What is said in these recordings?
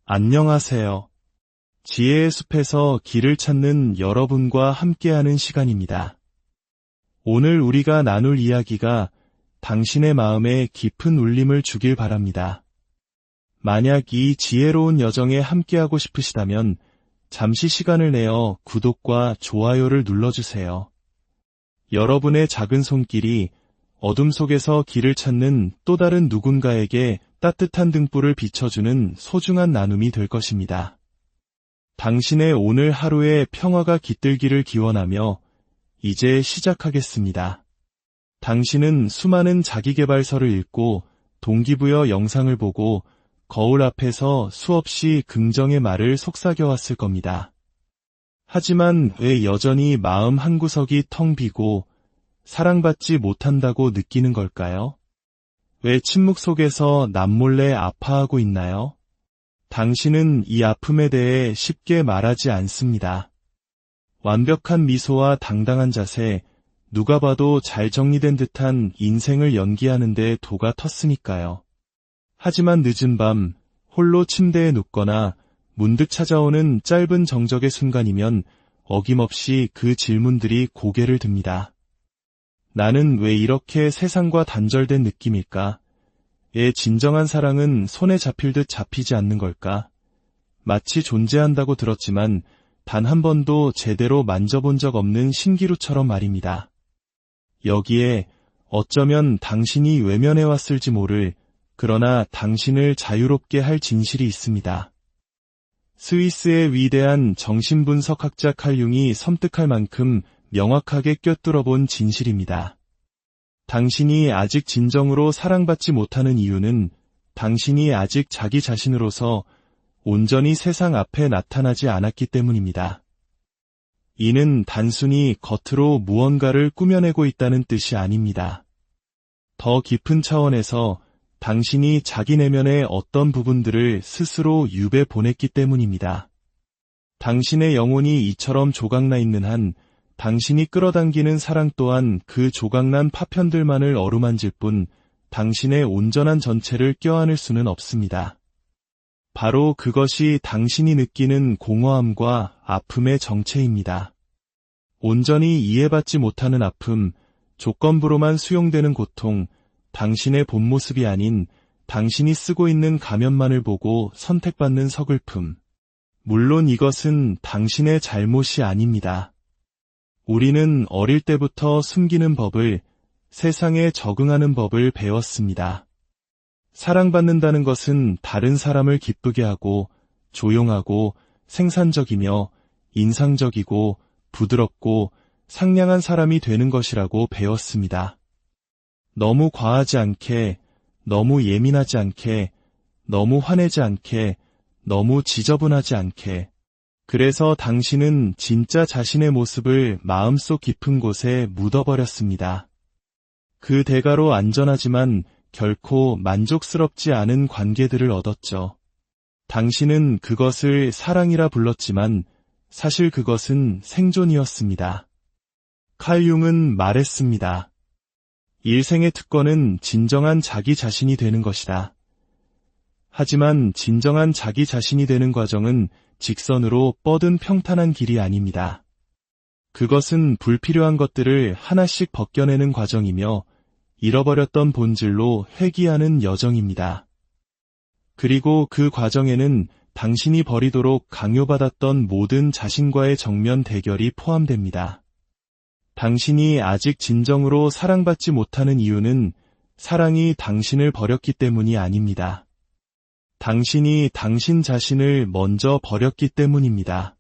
안녕하세요. 지혜의 숲에서 길을 찾는 여러분과 함께하는 시간입니다. 오늘 우리가 나눌 이야기가 당신의 마음에 깊은 울림을 주길 바랍니다. 만약 이 지혜로운 여정에 함께하고 싶으시다면 잠시 시간을 내어 구독과 좋아요를 눌러주세요. 여러분의 작은 손길이 어둠 속에서 길을 찾는 또 다른 누군가에게 따뜻한 등불을 비춰주는 소중한 나눔이 될 것입니다. 당신의 오늘 하루의 평화가 깃들기를 기원하며 이제 시작하겠습니다. 당신은 수많은 자기계발서를 읽고 동기부여 영상을 보고 거울 앞에서 수없이 긍정의 말을 속삭여왔을 겁니다. 하지만 왜 여전히 마음 한구석이 텅 비고 사랑받지 못한다고 느끼는 걸까요? 왜 침묵 속에서 남몰래 아파하고 있나요? 당신은 이 아픔에 대해 쉽게 말하지 않습니다. 완벽한 미소와 당당한 자세, 누가 봐도 잘 정리된 듯한 인생을 연기하는데 도가 텄으니까요. 하지만 늦은 밤, 홀로 침대에 눕거나 문득 찾아오는 짧은 정적의 순간이면 어김없이 그 질문들이 고개를 듭니다. 나는 왜 이렇게 세상과 단절된 느낌일까? 의 진정한 사랑은 손에 잡힐 듯 잡히지 않는 걸까? 마치 존재한다고 들었지만 단 한 번도 제대로 만져본 적 없는 신기루처럼 말입니다. 여기에 어쩌면 당신이 외면해왔을지 모를, 그러나 당신을 자유롭게 할 진실이 있습니다. 스위스의 위대한 정신분석학자 칼 융이 섬뜩할 만큼 명확하게 꿰뚫어본 진실입니다. 당신이 아직 진정으로 사랑받지 못하는 이유는 당신이 아직 자기 자신으로서 온전히 세상 앞에 나타나지 않았기 때문입니다. 이는 단순히 겉으로 무언가를 꾸며내고 있다는 뜻이 아닙니다. 더 깊은 차원에서 당신이 자기 내면의 어떤 부분들을 스스로 유배 보냈기 때문입니다. 당신의 영혼이 이처럼 조각나 있는 한 당신이 끌어당기는 사랑 또한 그 조각난 파편들만을 어루만질 뿐 당신의 온전한 전체를 껴안을 수는 없습니다. 바로 그것이 당신이 느끼는 공허함과 아픔의 정체입니다. 온전히 이해받지 못하는 아픔, 조건부로만 수용되는 고통, 당신의 본 모습이 아닌 당신이 쓰고 있는 가면만을 보고 선택받는 서글픔. 물론 이것은 당신의 잘못이 아닙니다. 우리는 어릴 때부터 숨기는 법을, 세상에 적응하는 법을 배웠습니다. 사랑받는다는 것은 다른 사람을 기쁘게 하고 조용하고 생산적이며 인상적이고 부드럽고 상냥한 사람이 되는 것이라고 배웠습니다. 너무 과하지 않게, 너무 예민하지 않게, 너무 화내지 않게, 너무 지저분하지 않게. 그래서 당신은 진짜 자신의 모습을 마음속 깊은 곳에 묻어버렸습니다. 그 대가로 안전하지만 결코 만족스럽지 않은 관계들을 얻었죠. 당신은 그것을 사랑이라 불렀지만 사실 그것은 생존이었습니다. 칼 융은 말했습니다. 일생의 특권은 진정한 자기 자신이 되는 것이다. 하지만 진정한 자기 자신이 되는 과정은 직선으로 뻗은 평탄한 길이 아닙니다. 그것은 불필요한 것들을 하나씩 벗겨내는 과정이며 잃어버렸던 본질로 회귀하는 여정입니다. 그리고 그 과정에는 당신이 버리도록 강요받았던 모든 자신과의 정면 대결이 포함됩니다. 당신이 아직 진정으로 사랑받지 못하는 이유는 사랑이 당신을 버렸기 때문이 아닙니다. 당신이 당신 자신을 먼저 버렸기 때문입니다.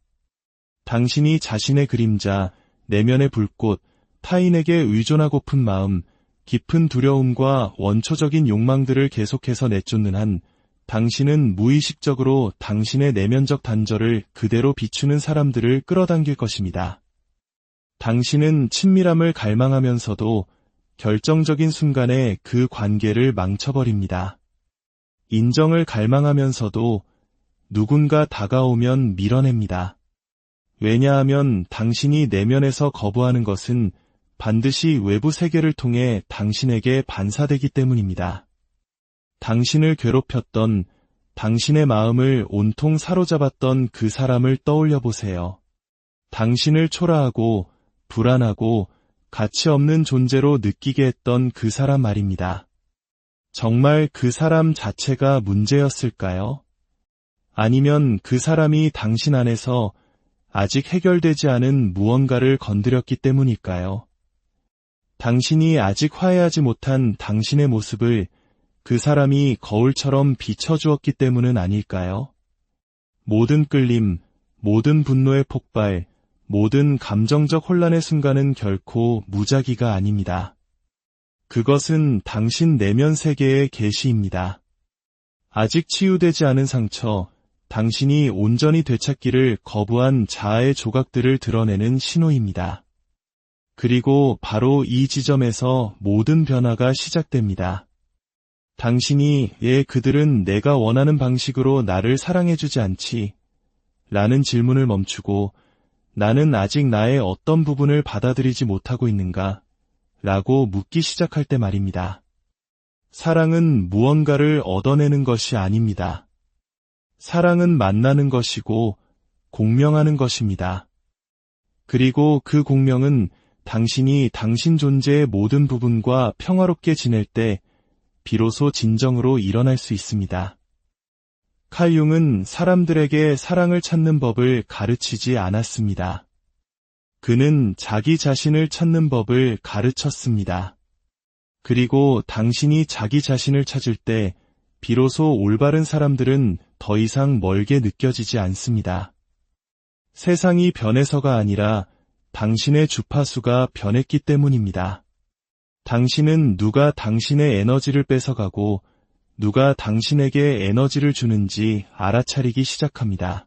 당신이 자신의 그림자, 내면의 불꽃, 타인에게 의존하고픈 마음, 깊은 두려움과 원초적인 욕망들을 계속해서 내쫓는 한 당신은 무의식적으로 당신의 내면적 단절을 그대로 비추는 사람들을 끌어당길 것입니다. 당신은 친밀함을 갈망하면서도 결정적인 순간에 그 관계를 망쳐버립니다. 인정을 갈망하면서도 누군가 다가오면 밀어냅니다. 왜냐하면 당신이 내면에서 거부하는 것은 반드시 외부 세계를 통해 당신에게 반사되기 때문입니다. 당신을 괴롭혔던, 당신의 마음을 온통 사로잡았던 그 사람을 떠올려 보세요. 당신을 초라하고 불안하고 가치 없는 존재로 느끼게 했던 그 사람 말입니다. 정말 그 사람 자체가 문제였을까요? 아니면 그 사람이 당신 안에서 아직 해결되지 않은 무언가를 건드렸기 때문일까요? 당신이 아직 화해하지 못한 당신의 모습을 그 사람이 거울처럼 비춰주었기 때문은 아닐까요? 모든 끌림, 모든 분노의 폭발, 모든 감정적 혼란의 순간은 결코 무작위가 아닙니다. 그것은 당신 내면 세계의 계시입니다. 아직 치유되지 않은 상처, 당신이 온전히 되찾기를 거부한 자아의 조각들을 드러내는 신호입니다. 그리고 바로 이 지점에서 모든 변화가 시작됩니다. 당신이 그들은 내가 원하는 방식으로 나를 사랑해주지 않지? 라는 질문을 멈추고 나는 아직 나의 어떤 부분을 받아들이지 못하고 있는가? 라고 묻기 시작할 때 말입니다. 사랑은 무언가를 얻어내는 것이 아닙니다. 사랑은 만나는 것이고 공명하는 것입니다. 그리고 그 공명은 당신이 당신 존재의 모든 부분과 평화롭게 지낼 때 비로소 진정으로 일어날 수 있습니다. 칼 융은 사람들에게 사랑을 찾는 법을 가르치지 않았습니다. 그는 자기 자신을 찾는 법을 가르쳤습니다. 그리고 당신이 자기 자신을 찾을 때 비로소 올바른 사람들은 더 이상 멀게 느껴지지 않습니다. 세상이 변해서가 아니라 당신의 주파수가 변했기 때문입니다. 당신은 누가 당신의 에너지를 뺏어가고 누가 당신에게 에너지를 주는지 알아차리기 시작합니다.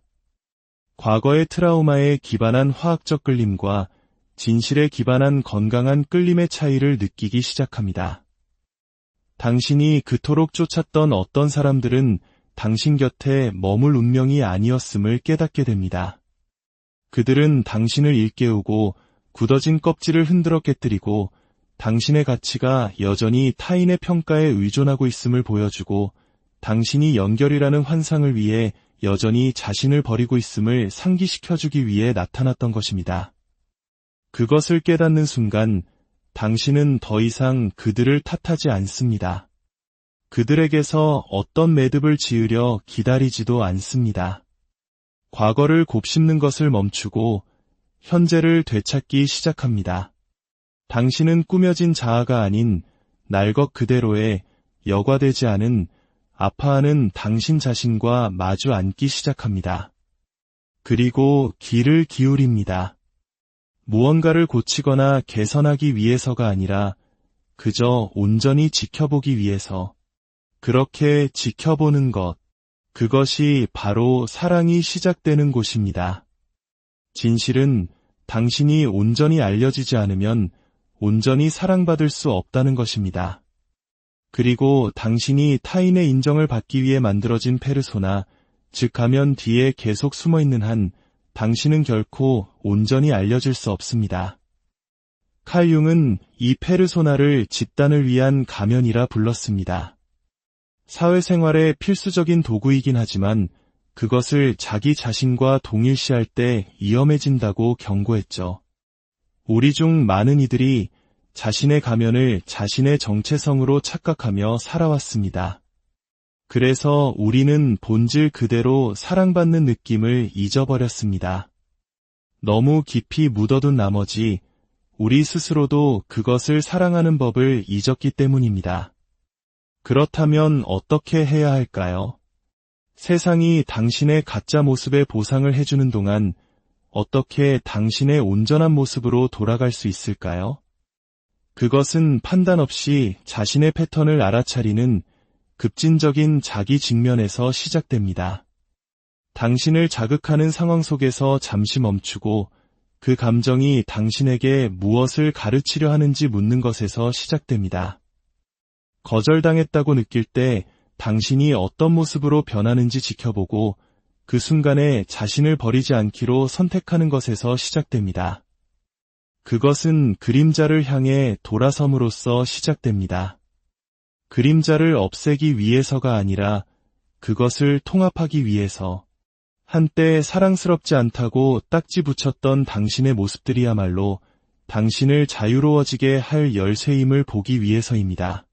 과거의 트라우마에 기반한 화학적 끌림과 진실에 기반한 건강한 끌림의 차이를 느끼기 시작합니다. 당신이 그토록 쫓았던 어떤 사람들은 당신 곁에 머물 운명이 아니었음을 깨닫게 됩니다. 그들은 당신을 일깨우고 굳어진 껍질을 흔들어 깨뜨리고 당신의 가치가 여전히 타인의 평가에 의존하고 있음을 보여주고 당신이 연결이라는 환상을 위해 여전히 자신을 버리고 있음을 상기시켜주기 위해 나타났던 것입니다. 그것을 깨닫는 순간 당신은 더 이상 그들을 탓하지 않습니다. 그들에게서 어떤 매듭을 지으려 기다리지도 않습니다. 과거를 곱씹는 것을 멈추고 현재를 되찾기 시작합니다. 당신은 꾸며진 자아가 아닌 날 것 그대로의 여과되지 않은 아파하는 당신 자신과 마주 앉기 시작합니다. 그리고 귀를 기울입니다. 무언가를 고치거나 개선하기 위해서가 아니라 그저 온전히 지켜보기 위해서. 그렇게 지켜보는 것, 그것이 바로 사랑이 시작되는 곳입니다. 진실은 당신이 온전히 알려지지 않으면 온전히 사랑받을 수 없다는 것입니다. 그리고 당신이 타인의 인정을 받기 위해 만들어진 페르소나, 즉 가면 뒤에 계속 숨어있는 한 당신은 결코 온전히 알려질 수 없습니다. 칼 융은 이 페르소나를 집단을 위한 가면이라 불렀습니다. 사회생활의 필수적인 도구이긴 하지만 그것을 자기 자신과 동일시할 때 위험해진다고 경고했죠. 우리 중 많은 이들이 자신의 가면을 자신의 정체성으로 착각하며 살아왔습니다. 그래서 우리는 본질 그대로 사랑받는 느낌을 잊어버렸습니다. 너무 깊이 묻어둔 나머지 우리 스스로도 그것을 사랑하는 법을 잊었기 때문입니다. 그렇다면 어떻게 해야 할까요? 세상이 당신의 가짜 모습에 보상을 해주는 동안 어떻게 당신의 온전한 모습으로 돌아갈 수 있을까요? 그것은 판단 없이 자신의 패턴을 알아차리는 급진적인 자기 직면에서 시작됩니다. 당신을 자극하는 상황 속에서 잠시 멈추고 그 감정이 당신에게 무엇을 가르치려 하는지 묻는 것에서 시작됩니다. 거절당했다고 느낄 때 당신이 어떤 모습으로 변하는지 지켜보고 그 순간에 자신을 버리지 않기로 선택하는 것에서 시작됩니다. 그것은 그림자를 향해 돌아섬으로써 시작됩니다. 그림자를 없애기 위해서가 아니라 그것을 통합하기 위해서. 한때 사랑스럽지 않다고 딱지 붙였던 당신의 모습들이야말로 당신을 자유로워지게 할 열쇠임을 보기 위해서입니다.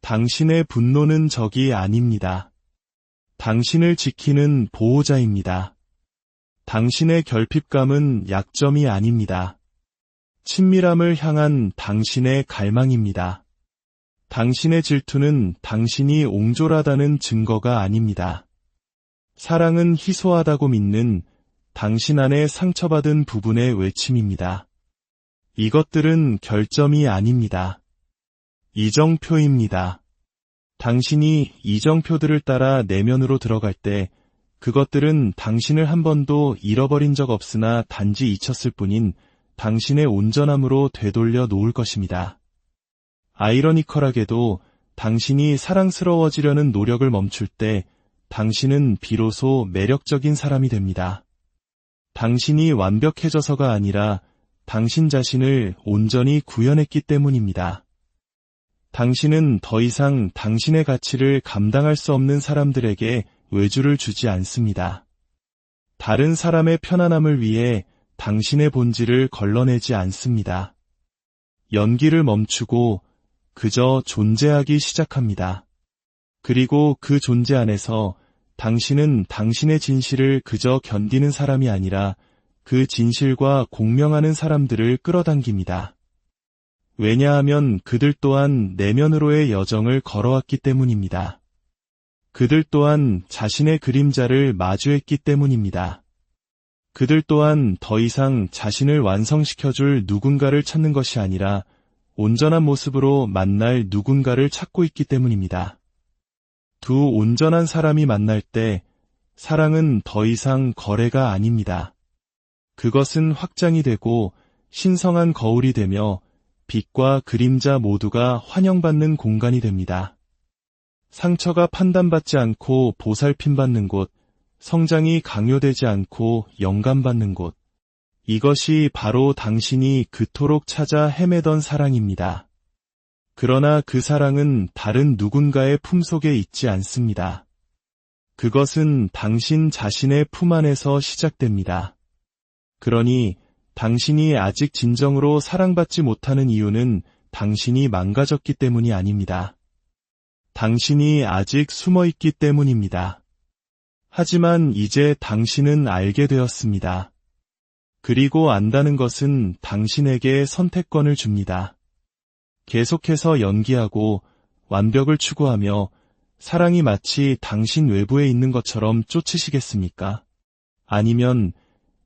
당신의 분노는 적이 아닙니다. 당신을 지키는 보호자입니다. 당신의 결핍감은 약점이 아닙니다. 친밀함을 향한 당신의 갈망입니다. 당신의 질투는 당신이 옹졸하다는 증거가 아닙니다. 사랑은 희소하다고 믿는 당신 안에 상처받은 부분의 외침입니다. 이것들은 결점이 아닙니다. 이정표입니다. 당신이 이정표들을 따라 내면으로 들어갈 때 그것들은 당신을 한 번도 잃어버린 적 없으나 단지 잊혔을 뿐인 당신의 온전함으로 되돌려 놓을 것입니다. 아이러니컬하게도 당신이 사랑스러워지려는 노력을 멈출 때 당신은 비로소 매력적인 사람이 됩니다. 당신이 완벽해져서가 아니라 당신 자신을 온전히 구현했기 때문입니다. 당신은 더 이상 당신의 가치를 감당할 수 없는 사람들에게 외주를 주지 않습니다. 다른 사람의 편안함을 위해 당신의 본질을 걸러내지 않습니다. 연기를 멈추고 그저 존재하기 시작합니다. 그리고 그 존재 안에서 당신은 당신의 진실을 그저 견디는 사람이 아니라 그 진실과 공명하는 사람들을 끌어당깁니다. 왜냐하면 그들 또한 내면으로의 여정을 걸어왔기 때문입니다. 그들 또한 자신의 그림자를 마주했기 때문입니다. 그들 또한 더 이상 자신을 완성시켜줄 누군가를 찾는 것이 아니라 온전한 모습으로 만날 누군가를 찾고 있기 때문입니다. 두 온전한 사람이 만날 때 사랑은 더 이상 거래가 아닙니다. 그것은 확장이 되고 신성한 거울이 되며 빛과 그림자 모두가 환영받는 공간이 됩니다. 상처가 판단받지 않고 보살핌받는 곳, 성장이 강요되지 않고 영감받는 곳. 이것이 바로 당신이 그토록 찾아 헤매던 사랑입니다. 그러나 그 사랑은 다른 누군가의 품속에 있지 않습니다. 그것은 당신 자신의 품 안에서 시작됩니다. 그러니 당신이 아직 진정으로 사랑받지 못하는 이유는 당신이 망가졌기 때문이 아닙니다. 당신이 아직 숨어있기 때문입니다. 하지만 이제 당신은 알게 되었습니다. 그리고 안다는 것은 당신에게 선택권을 줍니다. 계속해서 연기하고 완벽을 추구하며 사랑이 마치 당신 외부에 있는 것처럼 쫓으시겠습니까? 아니면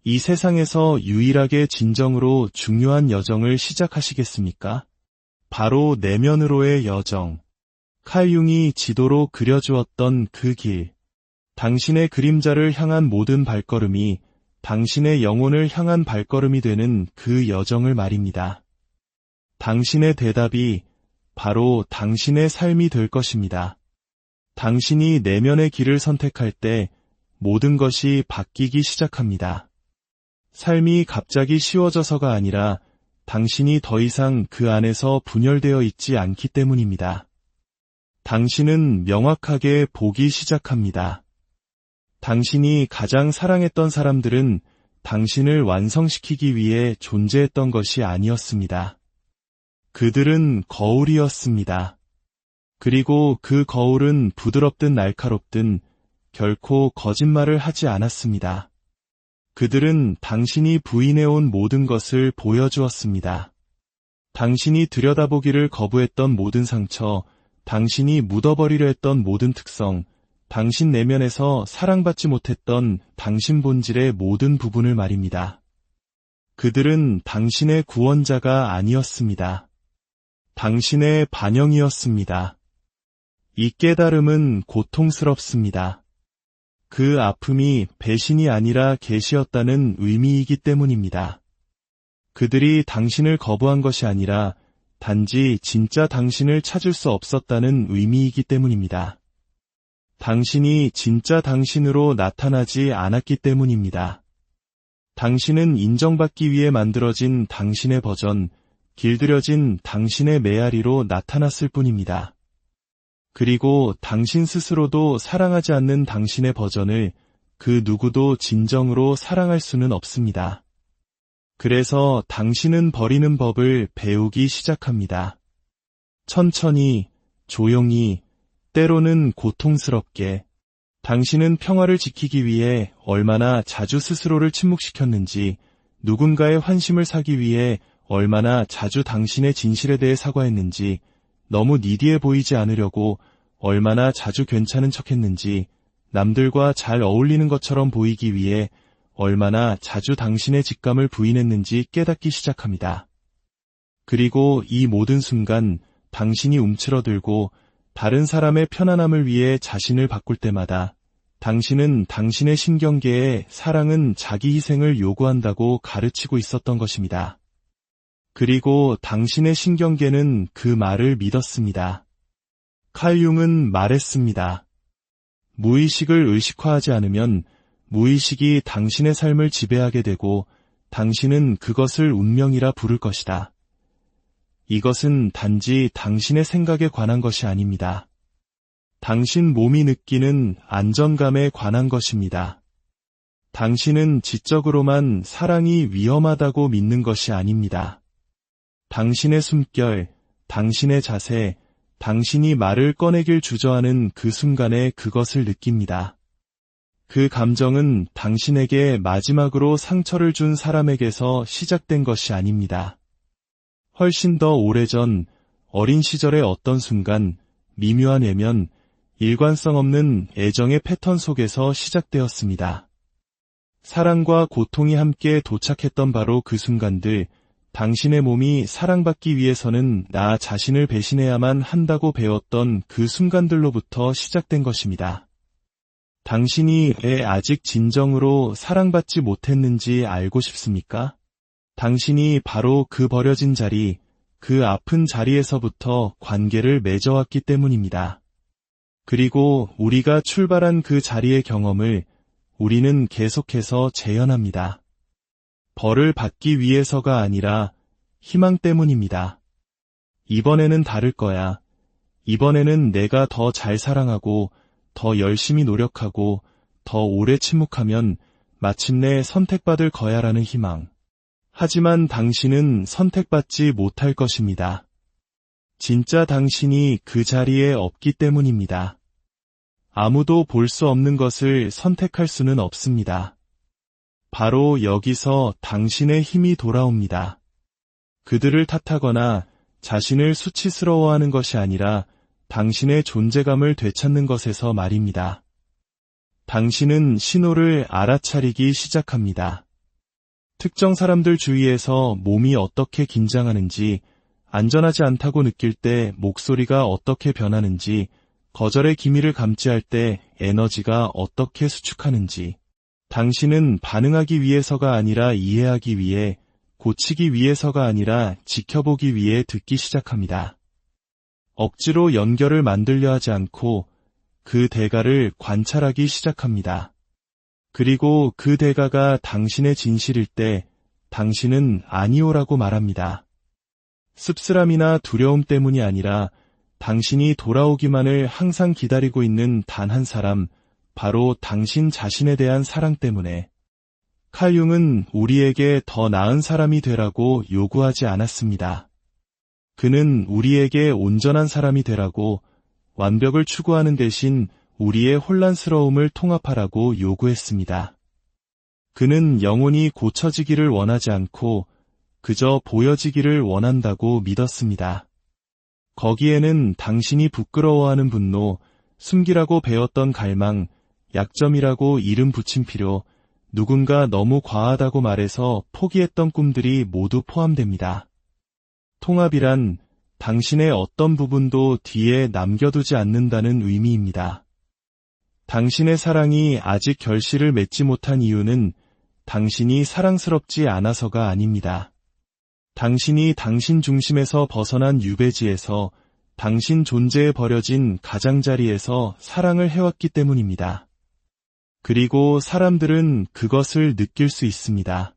이 세상에서 유일하게 진정으로 중요한 여정을 시작하시겠습니까? 바로 내면으로의 여정. 칼 융이 지도로 그려주었던 그 길. 당신의 그림자를 향한 모든 발걸음이 당신의 영혼을 향한 발걸음이 되는 그 여정을 말입니다. 당신의 대답이 바로 당신의 삶이 될 것입니다. 당신이 내면의 길을 선택할 때 모든 것이 바뀌기 시작합니다. 삶이 갑자기 쉬워져서가 아니라 당신이 더 이상 그 안에서 분열되어 있지 않기 때문입니다. 당신은 명확하게 보기 시작합니다. 당신이 가장 사랑했던 사람들은 당신을 완성시키기 위해 존재했던 것이 아니었습니다. 그들은 거울이었습니다. 그리고 그 거울은 부드럽든 날카롭든 결코 거짓말을 하지 않았습니다. 그들은 당신이 부인해온 모든 것을 보여주었습니다. 당신이 들여다보기를 거부했던 모든 상처, 당신이 묻어버리려 했던 모든 특성, 당신 내면에서 사랑받지 못했던 당신 본질의 모든 부분을 말입니다. 그들은 당신의 구원자가 아니었습니다. 당신의 반영이었습니다. 이 깨달음은 고통스럽습니다. 그 아픔이 배신이 아니라 계시였다는 의미이기 때문입니다. 그들이 당신을 거부한 것이 아니라 단지 진짜 당신을 찾을 수 없었다는 의미이기 때문입니다. 당신이 진짜 당신으로 나타나지 않았기 때문입니다. 당신은 인정받기 위해 만들어진 당신의 버전, 길들여진 당신의 메아리로 나타났을 뿐입니다. 그리고 당신 스스로도 사랑하지 않는 당신의 버전을 그 누구도 진정으로 사랑할 수는 없습니다. 그래서 당신은 버리는 법을 배우기 시작합니다. 천천히, 조용히, 때로는 고통스럽게. 당신은 평화를 지키기 위해 얼마나 자주 스스로를 침묵시켰는지, 누군가의 환심을 사기 위해 얼마나 자주 당신의 진실에 대해 사과했는지, 너무 니디해 보이지 않으려고 얼마나 자주 괜찮은 척했는지, 남들과 잘 어울리는 것처럼 보이기 위해 얼마나 자주 당신의 직감을 부인했는지 깨닫기 시작합니다. 그리고 이 모든 순간 당신이 움츠러들고 다른 사람의 편안함을 위해 자신을 바꿀 때마다 당신은 당신의 신경계에 사랑은 자기 희생을 요구한다고 가르치고 있었던 것입니다. 그리고 당신의 신경계는 그 말을 믿었습니다. 칼 융은 말했습니다. 무의식을 의식화하지 않으면 무의식이 당신의 삶을 지배하게 되고 당신은 그것을 운명이라 부를 것이다. 이것은 단지 당신의 생각에 관한 것이 아닙니다. 당신 몸이 느끼는 안정감에 관한 것입니다. 당신은 지적으로만 사랑이 위험하다고 믿는 것이 아닙니다. 당신의 숨결, 당신의 자세, 당신이 말을 꺼내길 주저하는 그 순간에 그것을 느낍니다. 그 감정은 당신에게 마지막으로 상처를 준 사람에게서 시작된 것이 아닙니다. 훨씬 더 오래전 어린 시절의 어떤 순간 미묘한 외면, 일관성 없는 애정의 패턴 속에서 시작되었습니다. 사랑과 고통이 함께 도착했던 바로 그 순간들, 당신의 몸이 사랑받기 위해서는 나 자신을 배신해야만 한다고 배웠던 그 순간들로부터 시작된 것입니다. 당신이 왜 아직 진정으로 사랑받지 못했는지 알고 싶습니까? 당신이 바로 그 버려진 자리, 그 아픈 자리에서부터 관계를 맺어왔기 때문입니다. 그리고 우리가 출발한 그 자리의 경험을 우리는 계속해서 재현합니다. 벌을 받기 위해서가 아니라 희망 때문입니다. 이번에는 다를 거야. 이번에는 내가 더 잘 사랑하고 더 열심히 노력하고 더 오래 침묵하면 마침내 선택받을 거야라는 희망. 하지만 당신은 선택받지 못할 것입니다. 진짜 당신이 그 자리에 없기 때문입니다. 아무도 볼 수 없는 것을 선택할 수는 없습니다. 바로 여기서 당신의 힘이 돌아옵니다. 그들을 탓하거나 자신을 수치스러워하는 것이 아니라 당신의 존재감을 되찾는 것에서 말입니다. 당신은 신호를 알아차리기 시작합니다. 특정 사람들 주위에서 몸이 어떻게 긴장하는지, 안전하지 않다고 느낄 때 목소리가 어떻게 변하는지, 거절의 기미를 감지할 때 에너지가 어떻게 수축하는지, 당신은 반응하기 위해서가 아니라 이해하기 위해, 고치기 위해서가 아니라 지켜보기 위해 듣기 시작합니다. 억지로 연결을 만들려 하지 않고 그 대가를 관찰하기 시작합니다. 그리고 그 대가가 당신의 진실일 때 당신은 아니오라고 말합니다. 씁쓸함이나 두려움 때문이 아니라 당신이 돌아오기만을 항상 기다리고 있는 단 한 사람, 바로 당신 자신에 대한 사랑 때문에. 칼 융은 우리에게 더 나은 사람이 되라고 요구하지 않았습니다. 그는 우리에게 온전한 사람이 되라고, 완벽을 추구하는 대신 우리의 혼란스러움을 통합하라고 요구했습니다. 그는 영혼이 고쳐지기를 원하지 않고 그저 보여지기를 원한다고 믿었습니다. 거기에는 당신이 부끄러워하는 분노, 숨기라고 배웠던 갈망, 약점이라고 이름 붙인 필요, 누군가 너무 과하다고 말해서 포기했던 꿈들이 모두 포함됩니다. 통합이란 당신의 어떤 부분도 뒤에 남겨두지 않는다는 의미입니다. 당신의 사랑이 아직 결실을 맺지 못한 이유는 당신이 사랑스럽지 않아서가 아닙니다. 당신이 당신 중심에서 벗어난 유배지에서 당신 존재에 버려진 가장자리에서 사랑을 해왔기 때문입니다. 그리고 사람들은 그것을 느낄 수 있습니다.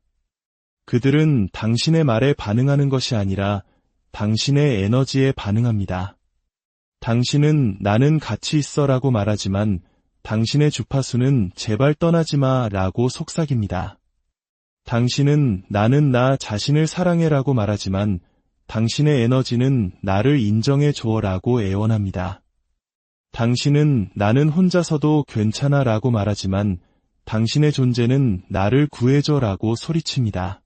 그들은 당신의 말에 반응하는 것이 아니라 당신의 에너지에 반응합니다. 당신은 나는 같이 있어라고 말하지만 당신의 주파수는 제발 떠나지마 라고 속삭입니다. 당신은 나는 나 자신을 사랑해라고 말하지만 당신의 에너지는 나를 인정해 주어라고 애원합니다. 당신은 나는 혼자서도 괜찮아라고 말하지만 당신의 존재는 나를 구해줘라고 소리칩니다.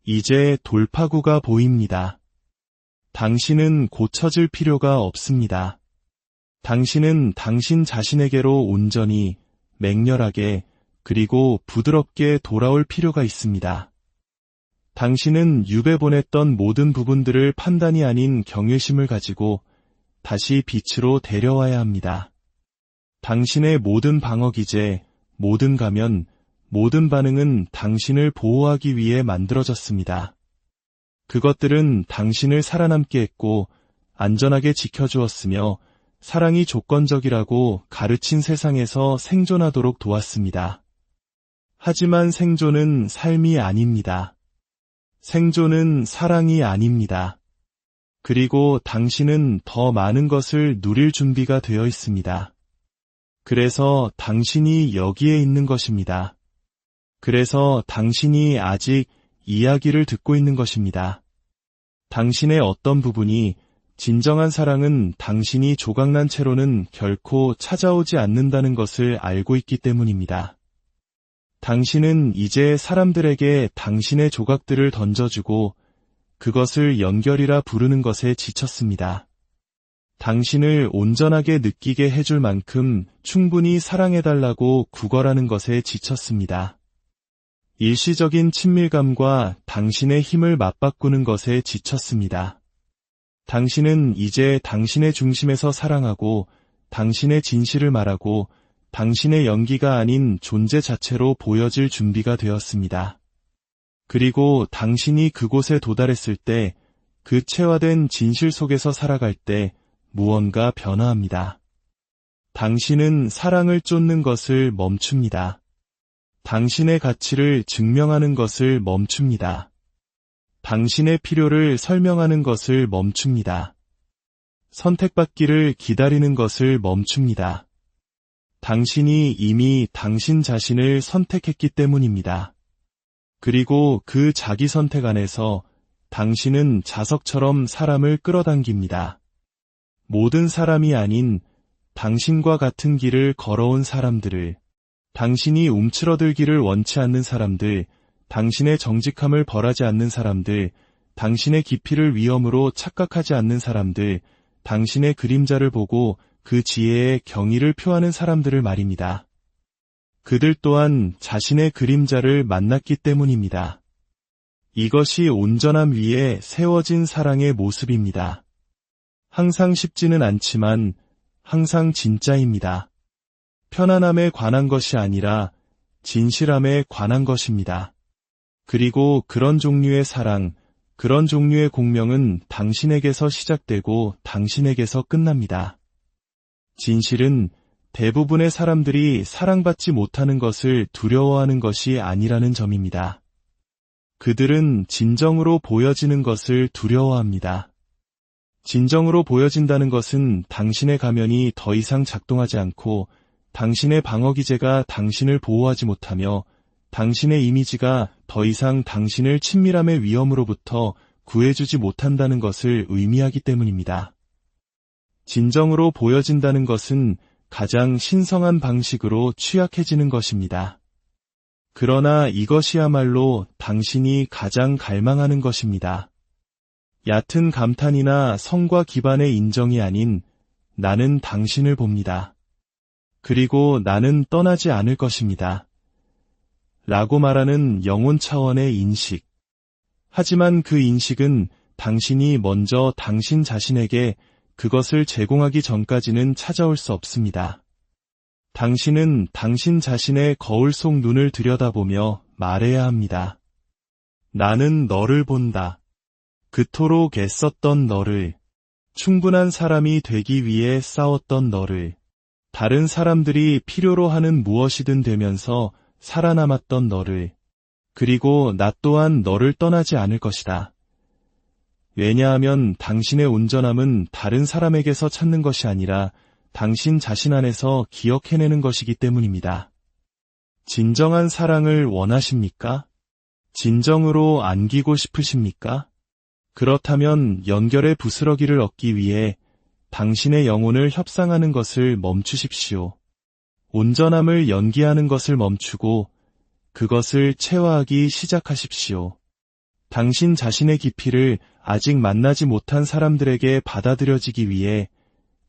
이제 돌파구가 보입니다. 당신은 고쳐질 필요가 없습니다. 당신은 당신 자신에게로 온전히, 맹렬하게, 그리고 부드럽게 돌아올 필요가 있습니다. 당신은 유배보냈던 모든 부분들을 판단이 아닌 경외심을 가지고 다시 빛으로 데려와야 합니다. 당신의 모든 방어기제, 모든 가면, 모든 반응은 당신을 보호하기 위해 만들어졌습니다. 그것들은 당신을 살아남게 했고 안전하게 지켜주었으며 사랑이 조건적이라고 가르친 세상에서 생존하도록 도왔습니다. 하지만 생존은 삶이 아닙니다. 생존은 사랑이 아닙니다. 그리고 당신은 더 많은 것을 누릴 준비가 되어 있습니다. 그래서 당신이 여기에 있는 것입니다. 그래서 당신이 아직 이야기를 듣고 있는 것입니다. 당신의 어떤 부분이 진정한 사랑은 당신이 조각난 채로는 결코 찾아오지 않는다는 것을 알고 있기 때문입니다. 당신은 이제 사람들에게 당신의 조각들을 던져주고 그것을 연결이라 부르는 것에 지쳤습니다. 당신을 온전하게 느끼게 해줄 만큼 충분히 사랑해달라고 구걸하는 것에 지쳤습니다. 일시적인 친밀감과 당신의 힘을 맞바꾸는 것에 지쳤습니다. 당신은 이제 당신의 중심에서 사랑하고 당신의 진실을 말하고 당신의 연기가 아닌 존재 자체로 보여질 준비가 되었습니다. 그리고 당신이 그곳에 도달했을 때 그 체화된 진실 속에서 살아갈 때 무언가 변화합니다. 당신은 사랑을 쫓는 것을 멈춥니다. 당신의 가치를 증명하는 것을 멈춥니다. 당신의 필요를 설명하는 것을 멈춥니다. 선택받기를 기다리는 것을 멈춥니다. 당신이 이미 당신 자신을 선택했기 때문입니다. 그리고 그 자기 선택 안에서 당신은 자석처럼 사람을 끌어당깁니다. 모든 사람이 아닌 당신과 같은 길을 걸어온 사람들을, 당신이 움츠러들기를 원치 않는 사람들, 당신의 정직함을 벌하지 않는 사람들, 당신의 깊이를 위험으로 착각하지 않는 사람들, 당신의 그림자를 보고 그 지혜에 경의를 표하는 사람들을 말입니다. 그들 또한 자신의 그림자를 만났기 때문입니다. 이것이 온전함 위에 세워진 사랑의 모습입니다. 항상 쉽지는 않지만 항상 진짜입니다. 편안함에 관한 것이 아니라 진실함에 관한 것입니다. 그리고 그런 종류의 사랑, 그런 종류의 공명은 당신에게서 시작되고 당신에게서 끝납니다. 진실은 대부분의 사람들이 사랑받지 못하는 것을 두려워하는 것이 아니라는 점입니다. 그들은 진정으로 보여지는 것을 두려워합니다. 진정으로 보여진다는 것은 당신의 가면이 더 이상 작동하지 않고 당신의 방어기제가 당신을 보호하지 못하며 당신의 이미지가 더 이상 당신을 친밀함의 위험으로부터 구해주지 못한다는 것을 의미하기 때문입니다. 진정으로 보여진다는 것은 가장 신성한 방식으로 취약해지는 것입니다. 그러나 이것이야말로 당신이 가장 갈망하는 것입니다. 얕은 감탄이나 성과 기반의 인정이 아닌 나는 당신을 봅니다. 그리고 나는 떠나지 않을 것입니다. 라고 말하는 영혼 차원의 인식. 하지만 그 인식은 당신이 먼저 당신 자신에게 그것을 제공하기 전까지는 찾아올 수 없습니다. 당신은 당신 자신의 거울 속 눈을 들여다보며 말해야 합니다. 나는 너를 본다. 그토록 애썼던 너를, 충분한 사람이 되기 위해 싸웠던 너를, 다른 사람들이 필요로 하는 무엇이든 되면서 살아남았던 너를, 그리고 나 또한 너를 떠나지 않을 것이다. 왜냐하면 당신의 온전함은 다른 사람에게서 찾는 것이 아니라 당신 자신 안에서 기억해내는 것이기 때문입니다. 진정한 사랑을 원하십니까? 진정으로 안기고 싶으십니까? 그렇다면 연결의 부스러기를 얻기 위해 당신의 영혼을 협상하는 것을 멈추십시오. 온전함을 연기하는 것을 멈추고 그것을 체화하기 시작하십시오. 당신 자신의 깊이를 아직 만나지 못한 사람들에게 받아들여지기 위해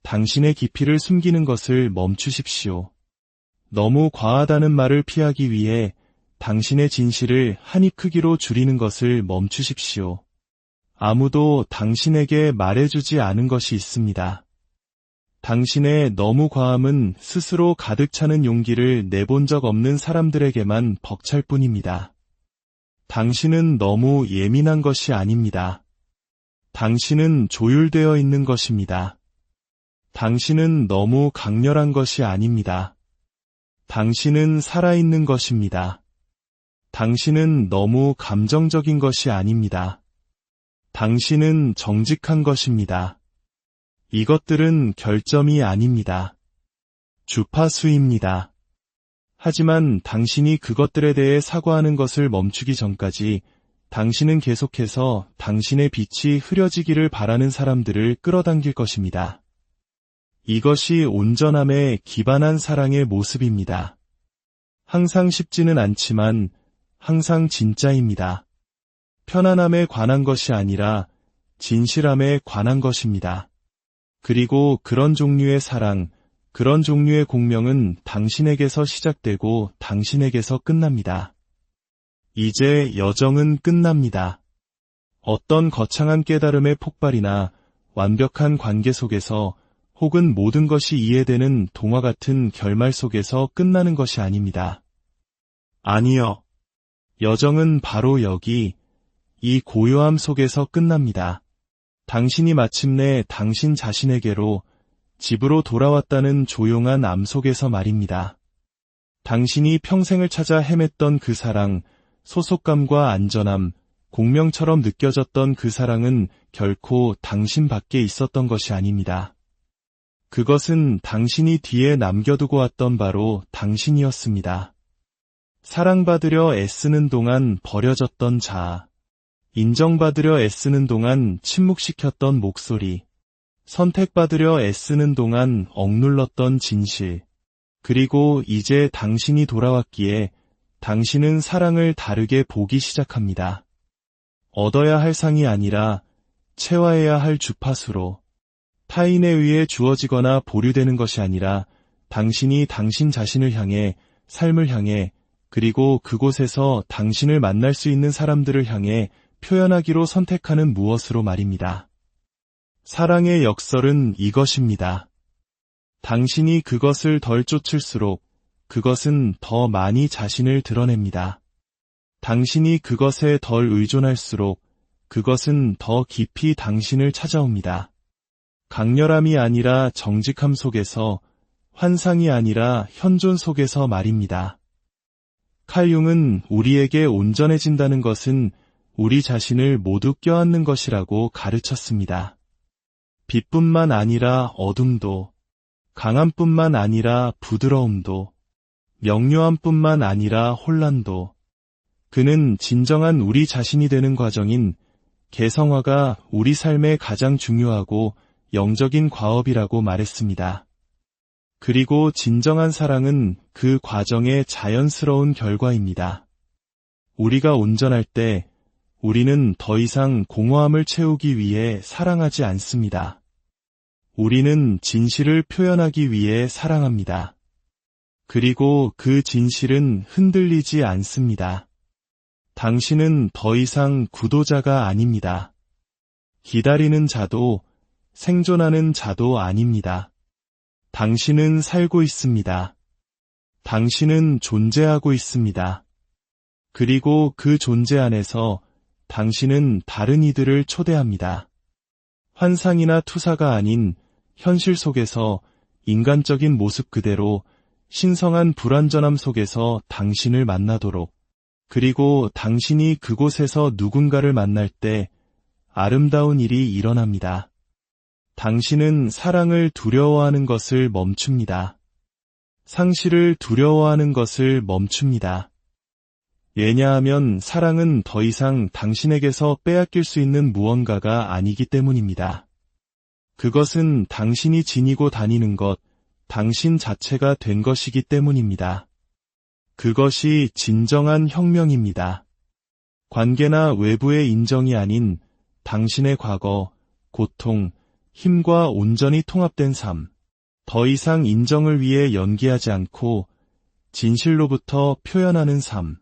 당신의 깊이를 숨기는 것을 멈추십시오. 너무 과하다는 말을 피하기 위해 당신의 진실을 한 입 크기로 줄이는 것을 멈추십시오. 아무도 당신에게 말해주지 않은 것이 있습니다. 당신의 너무 과함은 스스로 가득 차는 용기를 내본 적 없는 사람들에게만 벅찰 뿐입니다. 당신은 너무 예민한 것이 아닙니다. 당신은 조율되어 있는 것입니다. 당신은 너무 강렬한 것이 아닙니다. 당신은 살아있는 것입니다. 당신은 너무 감정적인 것이 아닙니다. 당신은 정직한 것입니다. 이것들은 결점이 아닙니다. 주파수입니다. 하지만 당신이 그것들에 대해 사과하는 것을 멈추기 전까지 당신은 계속해서 당신의 빛이 흐려지기를 바라는 사람들을 끌어당길 것입니다. 이것이 온전함에 기반한 사랑의 모습입니다. 항상 쉽지는 않지만 항상 진짜입니다. 편안함에 관한 것이 아니라 진실함에 관한 것입니다. 그리고 그런 종류의 사랑, 그런 종류의 공명은 당신에게서 시작되고 당신에게서 끝납니다. 이제 여정은 끝납니다. 어떤 거창한 깨달음의 폭발이나 완벽한 관계 속에서 혹은 모든 것이 이해되는 동화 같은 결말 속에서 끝나는 것이 아닙니다. 아니요. 여정은 바로 여기, 이 고요함 속에서 끝납니다. 당신이 마침내 당신 자신에게로 집으로 돌아왔다는 조용한 암 속에서 말입니다. 당신이 평생을 찾아 헤맸던 그 사랑, 소속감과 안전함, 공명처럼 느껴졌던 그 사랑은 결코 당신 밖에 있었던 것이 아닙니다. 그것은 당신이 뒤에 남겨두고 왔던 바로 당신이었습니다. 사랑받으려 애쓰는 동안 버려졌던 자아, 인정받으려 애쓰는 동안 침묵시켰던 목소리, 선택받으려 애쓰는 동안 억눌렀던 진실, 그리고 이제 당신이 돌아왔기에 당신은 사랑을 다르게 보기 시작합니다. 얻어야 할 상이 아니라 채워야 할 주파수로, 타인에 의해 주어지거나 보류되는 것이 아니라 당신이 당신 자신을 향해, 삶을 향해, 그리고 그곳에서 당신을 만날 수 있는 사람들을 향해 표현하기로 선택하는 무엇으로 말입니다. 사랑의 역설은 이것입니다. 당신이 그것을 덜 쫓을수록 그것은 더 많이 자신을 드러냅니다. 당신이 그것에 덜 의존할수록 그것은 더 깊이 당신을 찾아옵니다. 강렬함이 아니라 정직함 속에서, 환상이 아니라 현존 속에서 말입니다. 칼 융은 우리에게 온전해진다는 것은 우리 자신을 모두 껴안는 것이라고 가르쳤습니다. 빛뿐만 아니라 어둠도, 강함뿐만 아니라 부드러움도, 명료함뿐만 아니라 혼란도, 그는 진정한 우리 자신이 되는 과정인 개성화가 우리 삶의 가장 중요하고 영적인 과업이라고 말했습니다. 그리고 진정한 사랑은 그 과정의 자연스러운 결과입니다. 우리가 온전할 때 우리는 더 이상 공허함을 채우기 위해 사랑하지 않습니다. 우리는 진실을 표현하기 위해 사랑합니다. 그리고 그 진실은 흔들리지 않습니다. 당신은 더 이상 구도자가 아닙니다. 기다리는 자도 생존하는 자도 아닙니다. 당신은 살고 있습니다. 당신은 존재하고 있습니다. 그리고 그 존재 안에서 당신은 다른 이들을 초대합니다. 환상이나 투사가 아닌 현실 속에서 인간적인 모습 그대로 신성한 불완전함 속에서 당신을 만나도록, 그리고 당신이 그곳에서 누군가를 만날 때 아름다운 일이 일어납니다. 당신은 사랑을 두려워하는 것을 멈춥니다. 상실을 두려워하는 것을 멈춥니다. 왜냐하면 사랑은 더 이상 당신에게서 빼앗길 수 있는 무언가가 아니기 때문입니다. 그것은 당신이 지니고 다니는 것, 당신 자체가 된 것이기 때문입니다. 그것이 진정한 혁명입니다. 관계나 외부의 인정이 아닌 당신의 과거, 고통, 힘과 온전히 통합된 삶. 더 이상 인정을 위해 연기하지 않고 진실로부터 표현하는 삶.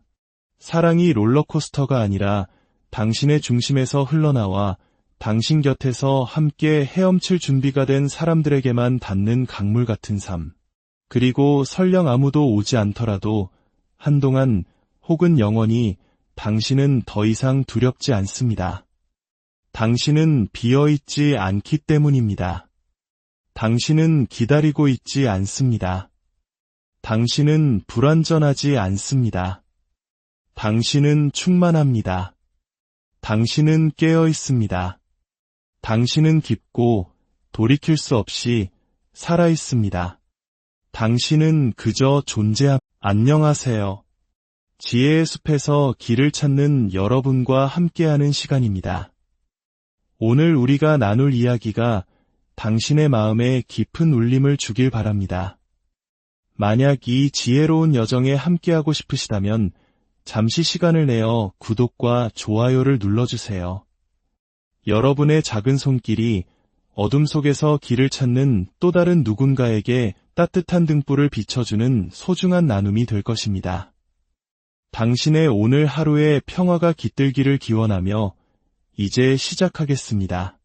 사랑이 롤러코스터가 아니라 당신의 중심에서 흘러나와 당신 곁에서 함께 헤엄칠 준비가 된 사람들에게만 닿는 강물 같은 삶. 그리고 설령 아무도 오지 않더라도 한동안 혹은 영원히 당신은 더 이상 두렵지 않습니다. 당신은 비어있지 않기 때문입니다. 당신은 기다리고 있지 않습니다. 당신은 불완전하지 않습니다. 당신은 충만합니다. 당신은 깨어 있습니다. 당신은 깊고 돌이킬 수 없이 살아 있습니다. 당신은 그저 안녕하세요. 지혜의 숲에서 길을 찾는 여러분과 함께하는 시간입니다. 오늘 우리가 나눌 이야기가 당신의 마음에 깊은 울림을 주길 바랍니다. 만약 이 지혜로운 여정에 함께하고 싶으시다면 잠시 시간을 내어 구독과 좋아요를 눌러주세요. 여러분의 작은 손길이 어둠 속에서 길을 찾는 또 다른 누군가에게 따뜻한 등불을 비춰주는 소중한 나눔이 될 것입니다. 당신의 오늘 하루의 평화가 깃들기를 기원하며 이제 시작하겠습니다.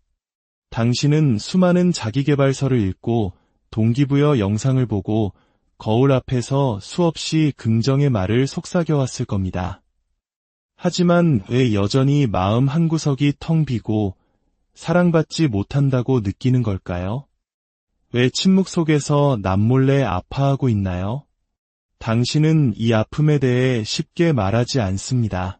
당신은 수많은 자기계발서를 읽고 동기부여 영상을 보고 거울 앞에서 수없이 긍정의 말을 속삭여왔을 겁니다. 하지만 왜 여전히 마음 한구석이 텅 비고 사랑받지 못한다고 느끼는 걸까요? 왜 침묵 속에서 남몰래 아파하고 있나요? 당신은 이 아픔에 대해 쉽게 말하지 않습니다.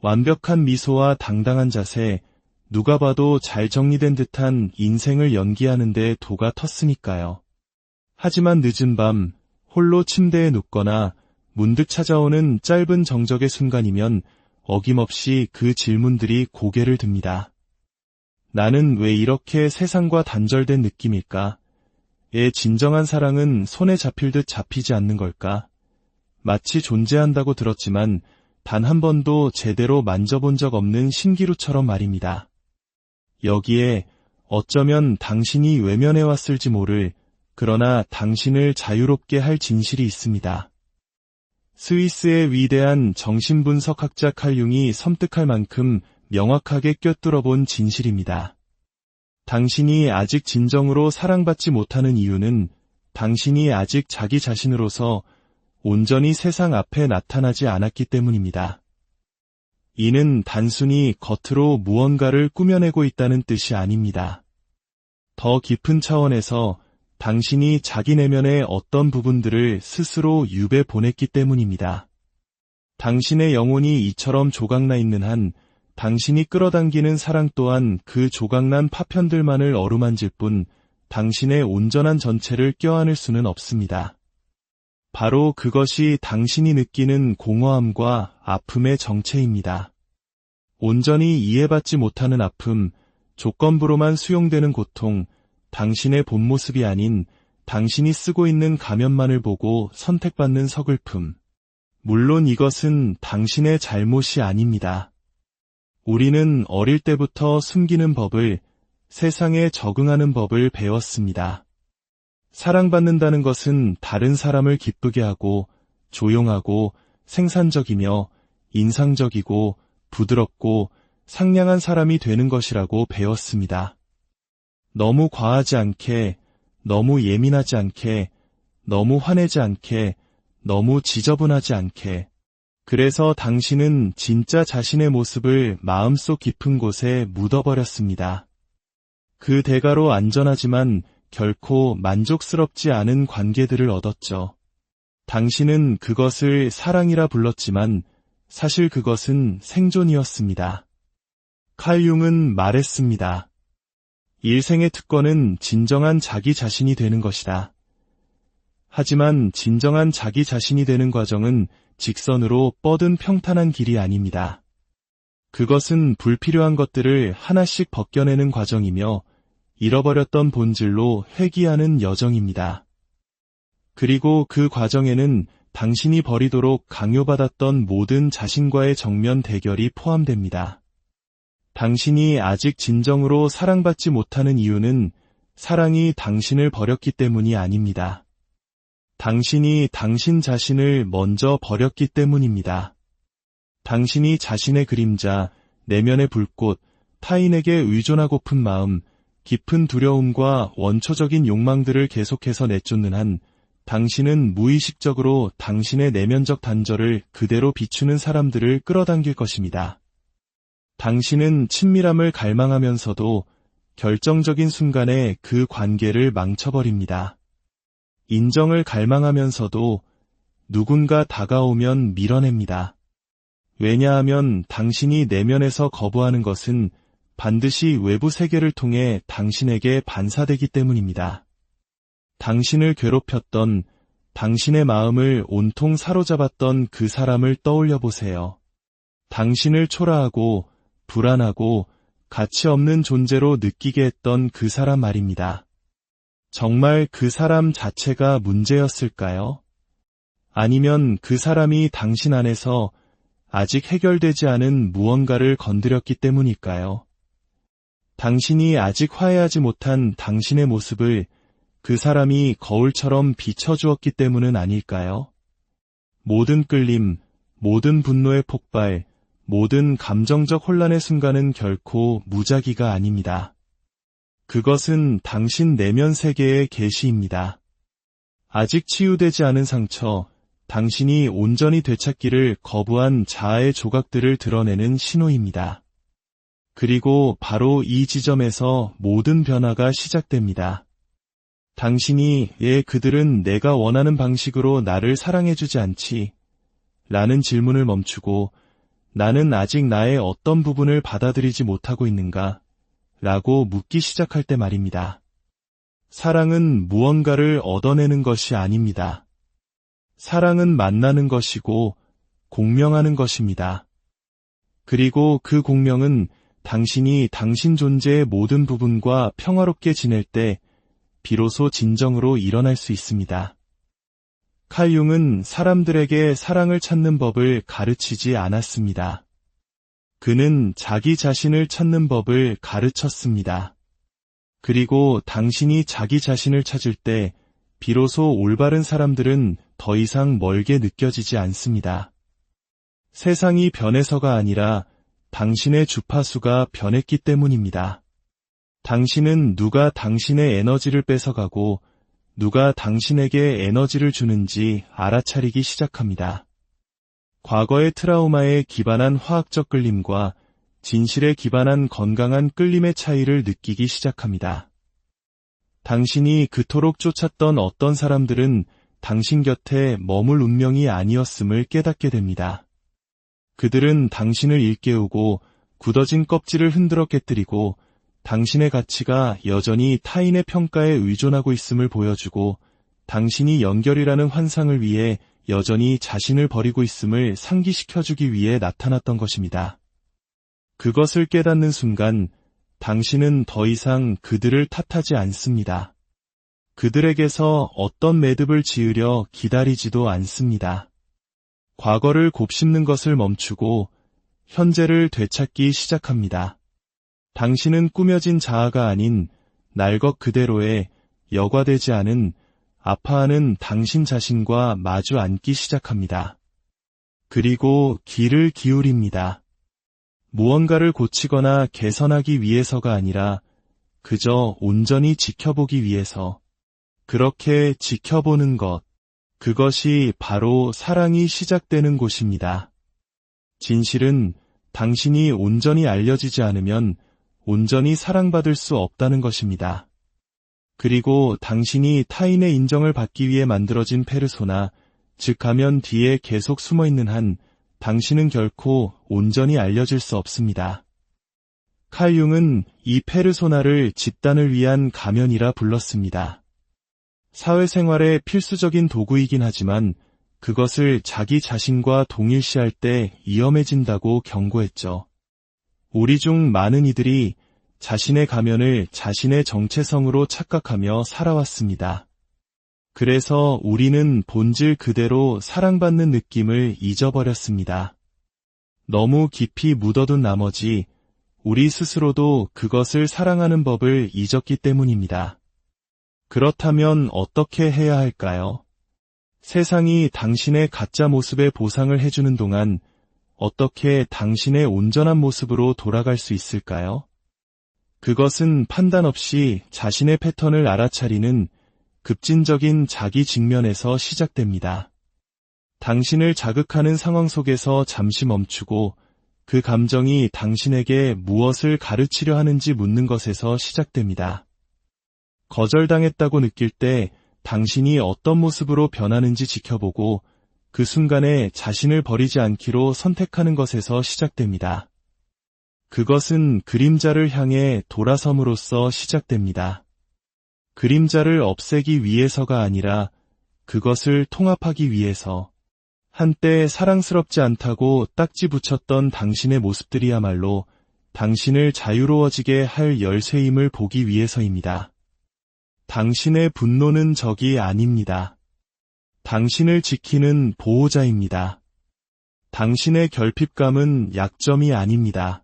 완벽한 미소와 당당한 자세, 누가 봐도 잘 정리된 듯한 인생을 연기하는 데 도가 텄으니까요. 하지만 늦은 밤, 홀로 침대에 눕거나 문득 찾아오는 짧은 정적의 순간이면 어김없이 그 질문들이 고개를 듭니다. 나는 왜 이렇게 세상과 단절된 느낌일까? 의 진정한 사랑은 손에 잡힐 듯 잡히지 않는 걸까? 마치 존재한다고 들었지만 단 한 번도 제대로 만져본 적 없는 신기루처럼 말입니다. 여기에 어쩌면 당신이 외면해왔을지 모를 그러나 당신을 자유롭게 할 진실이 있습니다. 스위스의 위대한 정신분석학자 칼 융이 섬뜩할 만큼 명확하게 꿰뚫어 본 진실입니다. 당신이 아직 진정으로 사랑받지 못하는 이유는 당신이 아직 자기 자신으로서 온전히 세상 앞에 나타나지 않았기 때문입니다. 이는 단순히 겉으로 무언가를 꾸며내고 있다는 뜻이 아닙니다. 더 깊은 차원에서 당신이 자기 내면의 어떤 부분들을 스스로 유배 보냈기 때문입니다. 당신의 영혼이 이처럼 조각나 있는 한 당신이 끌어당기는 사랑 또한 그 조각난 파편들만을 어루만질 뿐 당신의 온전한 전체를 껴안을 수는 없습니다. 바로 그것이 당신이 느끼는 공허함과 아픔의 정체입니다. 온전히 이해받지 못하는 아픔, 조건부로만 수용되는 고통, 당신의 본 모습이 아닌 당신이 쓰고 있는 가면만을 보고 선택받는 서글픔. 물론 이것은 당신의 잘못이 아닙니다. 우리는 어릴 때부터 숨기는 법을, 세상에 적응하는 법을 배웠습니다. 사랑받는다는 것은 다른 사람을 기쁘게 하고 조용하고 생산적이며 인상적이고 부드럽고 상냥한 사람이 되는 것이라고 배웠습니다. 너무 과하지 않게, 너무 예민하지 않게, 너무 화내지 않게, 너무 지저분하지 않게. 그래서 당신은 진짜 자신의 모습을 마음속 깊은 곳에 묻어버렸습니다. 그 대가로 안전하지만 결코 만족스럽지 않은 관계들을 얻었죠. 당신은 그것을 사랑이라 불렀지만 사실 그것은 생존이었습니다. 칼 융은 말했습니다. 일생의 특권은 진정한 자기 자신이 되는 것이다. 하지만 진정한 자기 자신이 되는 과정은 직선으로 뻗은 평탄한 길이 아닙니다. 그것은 불필요한 것들을 하나씩 벗겨내는 과정이며 잃어버렸던 본질로 회귀하는 여정입니다. 그리고 그 과정에는 당신이 버리도록 강요받았던 모든 자신과의 정면 대결이 포함됩니다. 당신이 아직 진정으로 사랑받지 못하는 이유는 사랑이 당신을 버렸기 때문이 아닙니다. 당신이 당신 자신을 먼저 버렸기 때문입니다. 당신이 자신의 그림자, 내면의 불꽃, 타인에게 의존하고픈 마음, 깊은 두려움과 원초적인 욕망들을 계속해서 내쫓는 한 당신은 무의식적으로 당신의 내면적 단절을 그대로 비추는 사람들을 끌어당길 것입니다. 당신은 친밀함을 갈망하면서도 결정적인 순간에 그 관계를 망쳐버립니다. 인정을 갈망하면서도 누군가 다가오면 밀어냅니다. 왜냐하면 당신이 내면에서 거부하는 것은 반드시 외부 세계를 통해 당신에게 반사되기 때문입니다. 당신을 괴롭혔던, 당신의 마음을 온통 사로잡았던 그 사람을 떠올려 보세요. 당신을 초라하고 불안하고 가치 없는 존재로 느끼게 했던 그 사람 말입니다. 정말 그 사람 자체가 문제였을까요? 아니면 그 사람이 당신 안에서 아직 해결되지 않은 무언가를 건드렸기 때문일까요? 당신이 아직 화해하지 못한 당신의 모습을 그 사람이 거울처럼 비춰주었기 때문은 아닐까요? 모든 끌림, 모든 분노의 폭발, 모든 감정적 혼란의 순간은 결코 무작위가 아닙니다. 그것은 당신 내면 세계의 계시입니다. 아직 치유되지 않은 상처, 당신이 온전히 되찾기를 거부한 자아의 조각들을 드러내는 신호입니다. 그리고 바로 이 지점에서 모든 변화가 시작됩니다. 당신이 그들은 내가 원하는 방식으로 나를 사랑해주지 않지? 라는 질문을 멈추고 나는 아직 나의 어떤 부분을 받아들이지 못하고 있는가? 라고 묻기 시작할 때 말입니다. 사랑은 무언가를 얻어내는 것이 아닙니다. 사랑은 만나는 것이고 공명하는 것입니다. 그리고 그 공명은 당신이 당신 존재의 모든 부분과 평화롭게 지낼 때 비로소 진정으로 일어날 수 있습니다. 칼 융은 사람들에게 사랑을 찾는 법을 가르치지 않았습니다. 그는 자기 자신을 찾는 법을 가르쳤습니다. 그리고 당신이 자기 자신을 찾을 때 비로소 올바른 사람들은 더 이상 멀게 느껴지지 않습니다. 세상이 변해서가 아니라 당신의 주파수가 변했기 때문입니다. 당신은 누가 당신의 에너지를 뺏어가고 누가 당신에게 에너지를 주는지 알아차리기 시작합니다. 과거의 트라우마에 기반한 화학적 끌림과 진실에 기반한 건강한 끌림의 차이를 느끼기 시작합니다. 당신이 그토록 쫓았던 어떤 사람들은 당신 곁에 머물 운명이 아니었음을 깨닫게 됩니다. 그들은 당신을 일깨우고 굳어진 껍질을 흔들어 깨뜨리고 당신의 가치가 여전히 타인의 평가에 의존하고 있음을 보여주고 당신이 연결이라는 환상을 위해 여전히 자신을 버리고 있음을 상기시켜주기 위해 나타났던 것입니다. 그것을 깨닫는 순간 당신은 더 이상 그들을 탓하지 않습니다. 그들에게서 어떤 매듭을 지으려 기다리지도 않습니다. 과거를 곱씹는 것을 멈추고 현재를 되찾기 시작합니다. 당신은 꾸며진 자아가 아닌 날 것 그대로의 여과되지 않은 아파하는 당신 자신과 마주 앉기 시작합니다. 그리고 귀를 기울입니다. 무언가를 고치거나 개선하기 위해서가 아니라 그저 온전히 지켜보기 위해서. 그렇게 지켜보는 것, 그것이 바로 사랑이 시작되는 곳입니다. 진실은 당신이 온전히 알려지지 않으면 온전히 사랑받을 수 없다는 것입니다. 그리고 당신이 타인의 인정을 받기 위해 만들어진 페르소나, 즉 가면 뒤에 계속 숨어있는 한 당신은 결코 온전히 알려질 수 없습니다. 칼 융은 이 페르소나를 집단을 위한 가면이라 불렀습니다. 사회생활의 필수적인 도구이긴 하지만 그것을 자기 자신과 동일시할 때 위험해진다고 경고했죠. 우리 중 많은 이들이 자신의 가면을 자신의 정체성으로 착각하며 살아왔습니다. 그래서 우리는 본질 그대로 사랑받는 느낌을 잊어버렸습니다. 너무 깊이 묻어둔 나머지 우리 스스로도 그것을 사랑하는 법을 잊었기 때문입니다. 그렇다면 어떻게 해야 할까요? 세상이 당신의 가짜 모습에 보상을 해주는 동안 어떻게 당신의 온전한 모습으로 돌아갈 수 있을까요? 그것은 판단 없이 자신의 패턴을 알아차리는 급진적인 자기 직면에서 시작됩니다. 당신을 자극하는 상황 속에서 잠시 멈추고 그 감정이 당신에게 무엇을 가르치려 하는지 묻는 것에서 시작됩니다. 거절당했다고 느낄 때 당신이 어떤 모습으로 변하는지 지켜보고 그 순간에 자신을 버리지 않기로 선택하는 것에서 시작됩니다. 그것은 그림자를 향해 돌아섬으로써 시작됩니다. 그림자를 없애기 위해서가 아니라 그것을 통합하기 위해서. 한때 사랑스럽지 않다고 딱지 붙였던 당신의 모습들이야말로 당신을 자유로워지게 할 열쇠임을 보기 위해서입니다. 당신의 분노는 적이 아닙니다. 당신을 지키는 보호자입니다. 당신의 결핍감은 약점이 아닙니다.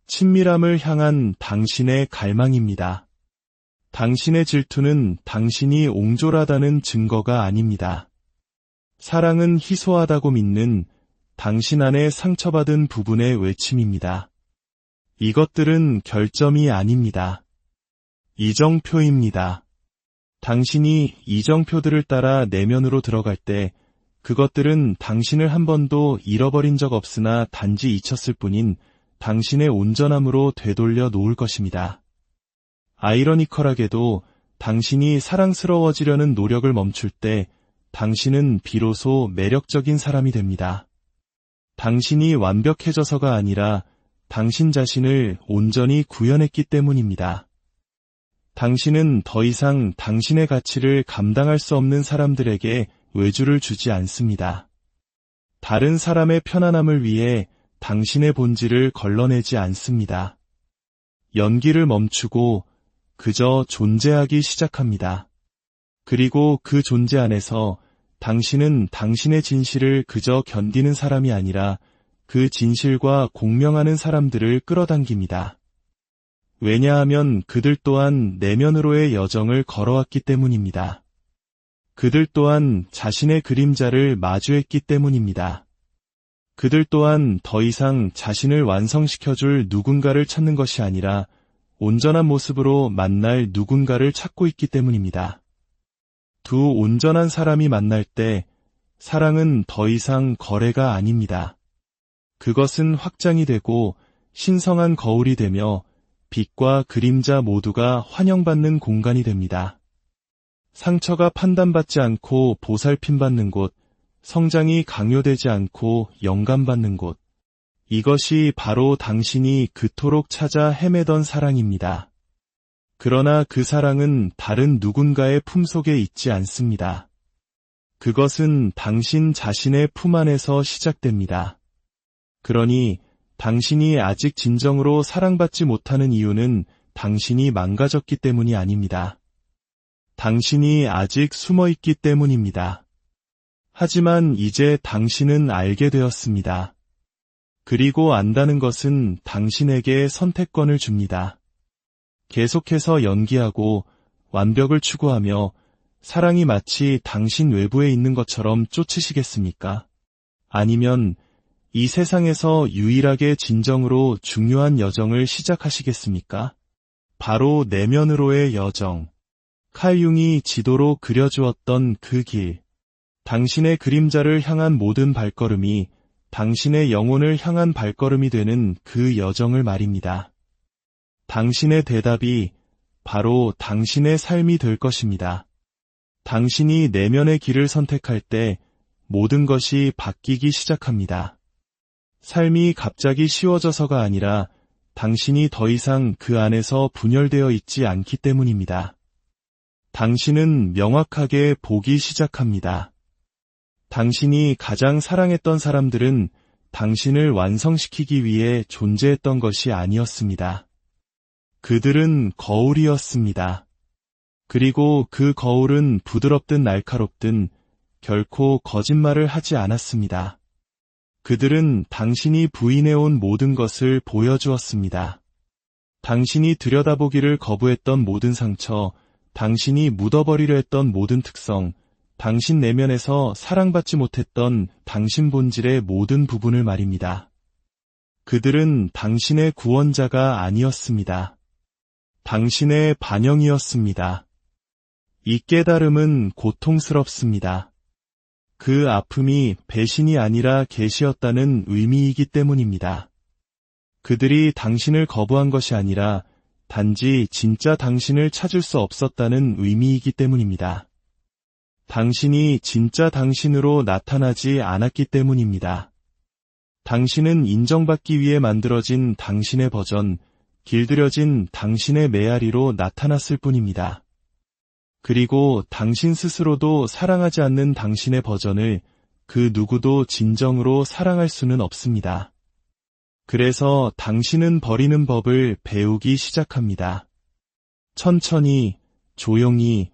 친밀함을 향한 당신의 갈망입니다. 당신의 질투는 당신이 옹졸하다는 증거가 아닙니다. 사랑은 희소하다고 믿는 당신 안에 상처받은 부분의 외침입니다. 이것들은 결점이 아닙니다. 이정표입니다. 당신이 이정표들을 따라 내면으로 들어갈 때 그것들은 당신을 한 번도 잃어버린 적 없으나 단지 잊혔을 뿐인 당신의 온전함으로 되돌려 놓을 것입니다. 아이러니컬하게도 당신이 사랑스러워지려는 노력을 멈출 때 당신은 비로소 매력적인 사람이 됩니다. 당신이 완벽해져서가 아니라 당신 자신을 온전히 구현했기 때문입니다. 당신은 더 이상 당신의 가치를 감당할 수 없는 사람들에게 외주를 주지 않습니다. 다른 사람의 편안함을 위해 당신의 본질을 걸러내지 않습니다. 연기를 멈추고 그저 존재하기 시작합니다. 그리고 그 존재 안에서 당신은 당신의 진실을 그저 견디는 사람이 아니라 그 진실과 공명하는 사람들을 끌어당깁니다. 왜냐하면 그들 또한 내면으로의 여정을 걸어왔기 때문입니다. 그들 또한 자신의 그림자를 마주했기 때문입니다. 그들 또한 더 이상 자신을 완성시켜줄 누군가를 찾는 것이 아니라 온전한 모습으로 만날 누군가를 찾고 있기 때문입니다. 두 온전한 사람이 만날 때 사랑은 더 이상 거래가 아닙니다. 그것은 확장이 되고 신성한 거울이 되며 빛과 그림자 모두가 환영받는 공간이 됩니다. 상처가 판단받지 않고 보살핌받는 곳, 성장이 강요되지 않고 영감받는 곳. 이것이 바로 당신이 그토록 찾아 헤매던 사랑입니다. 그러나 그 사랑은 다른 누군가의 품속에 있지 않습니다. 그것은 당신 자신의 품 안에서 시작됩니다. 그러니 당신이 아직 진정으로 사랑받지 못하는 이유는 당신이 망가졌기 때문이 아닙니다. 당신이 아직 숨어있기 때문입니다. 하지만 이제 당신은 알게 되었습니다. 그리고 안다는 것은 당신에게 선택권을 줍니다. 계속해서 연기하고 완벽을 추구하며 사랑이 마치 당신 외부에 있는 것처럼 쫓으시겠습니까? 아니면 이 세상에서 유일하게 진정으로 중요한 여정을 시작하시겠습니까? 바로 내면으로의 여정. 칼 융이 지도로 그려주었던 그 길. 당신의 그림자를 향한 모든 발걸음이 당신의 영혼을 향한 발걸음이 되는 그 여정을 말입니다. 당신의 대답이 바로 당신의 삶이 될 것입니다. 당신이 내면의 길을 선택할 때 모든 것이 바뀌기 시작합니다. 삶이 갑자기 쉬워져서가 아니라 당신이 더 이상 그 안에서 분열되어 있지 않기 때문입니다. 당신은 명확하게 보기 시작합니다. 당신이 가장 사랑했던 사람들은 당신을 완성시키기 위해 존재했던 것이 아니었습니다. 그들은 거울이었습니다. 그리고 그 거울은 부드럽든 날카롭든 결코 거짓말을 하지 않았습니다. 그들은 당신이 부인해온 모든 것을 보여주었습니다. 당신이 들여다보기를 거부했던 모든 상처, 당신이 묻어버리려 했던 모든 특성, 당신 내면에서 사랑받지 못했던 당신 본질의 모든 부분을 말입니다. 그들은 당신의 구원자가 아니었습니다. 당신의 반영이었습니다. 이 깨달음은 고통스럽습니다. 그 아픔이 배신이 아니라 계시였다는 의미이기 때문입니다. 그들이 당신을 거부한 것이 아니라 단지 진짜 당신을 찾을 수 없었다는 의미이기 때문입니다. 당신이 진짜 당신으로 나타나지 않았기 때문입니다. 당신은 인정받기 위해 만들어진 당신의 버전, 길들여진 당신의 메아리로 나타났을 뿐입니다. 그리고 당신 스스로도 사랑하지 않는 당신의 버전을 그 누구도 진정으로 사랑할 수는 없습니다. 그래서 당신은 버리는 법을 배우기 시작합니다. 천천히, 조용히,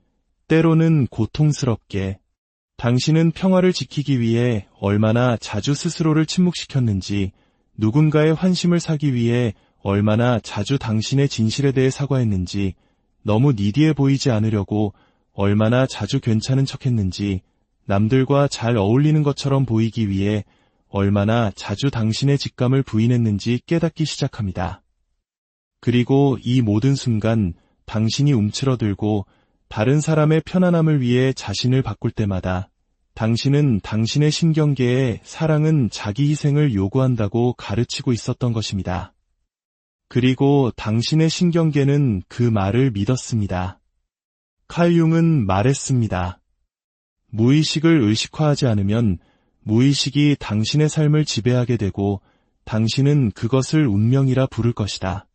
때로는 고통스럽게. 당신은 평화를 지키기 위해 얼마나 자주 스스로를 침묵시켰는지, 누군가의 환심을 사기 위해 얼마나 자주 당신의 진실에 대해 사과했는지, 너무 니디해 보이지 않으려고 얼마나 자주 괜찮은 척했는지, 남들과 잘 어울리는 것처럼 보이기 위해 얼마나 자주 당신의 직감을 부인했는지 깨닫기 시작합니다. 그리고 이 모든 순간 당신이 움츠러들고 다른 사람의 편안함을 위해 자신을 바꿀 때마다 당신은 당신의 신경계에 사랑은 자기 희생을 요구한다고 가르치고 있었던 것입니다. 그리고 당신의 신경계는 그 말을 믿었습니다. 칼 융은 말했습니다. 무의식을 의식화하지 않으면 무의식이 당신의 삶을 지배하게 되고 당신은 그것을 운명이라 부를 것이다.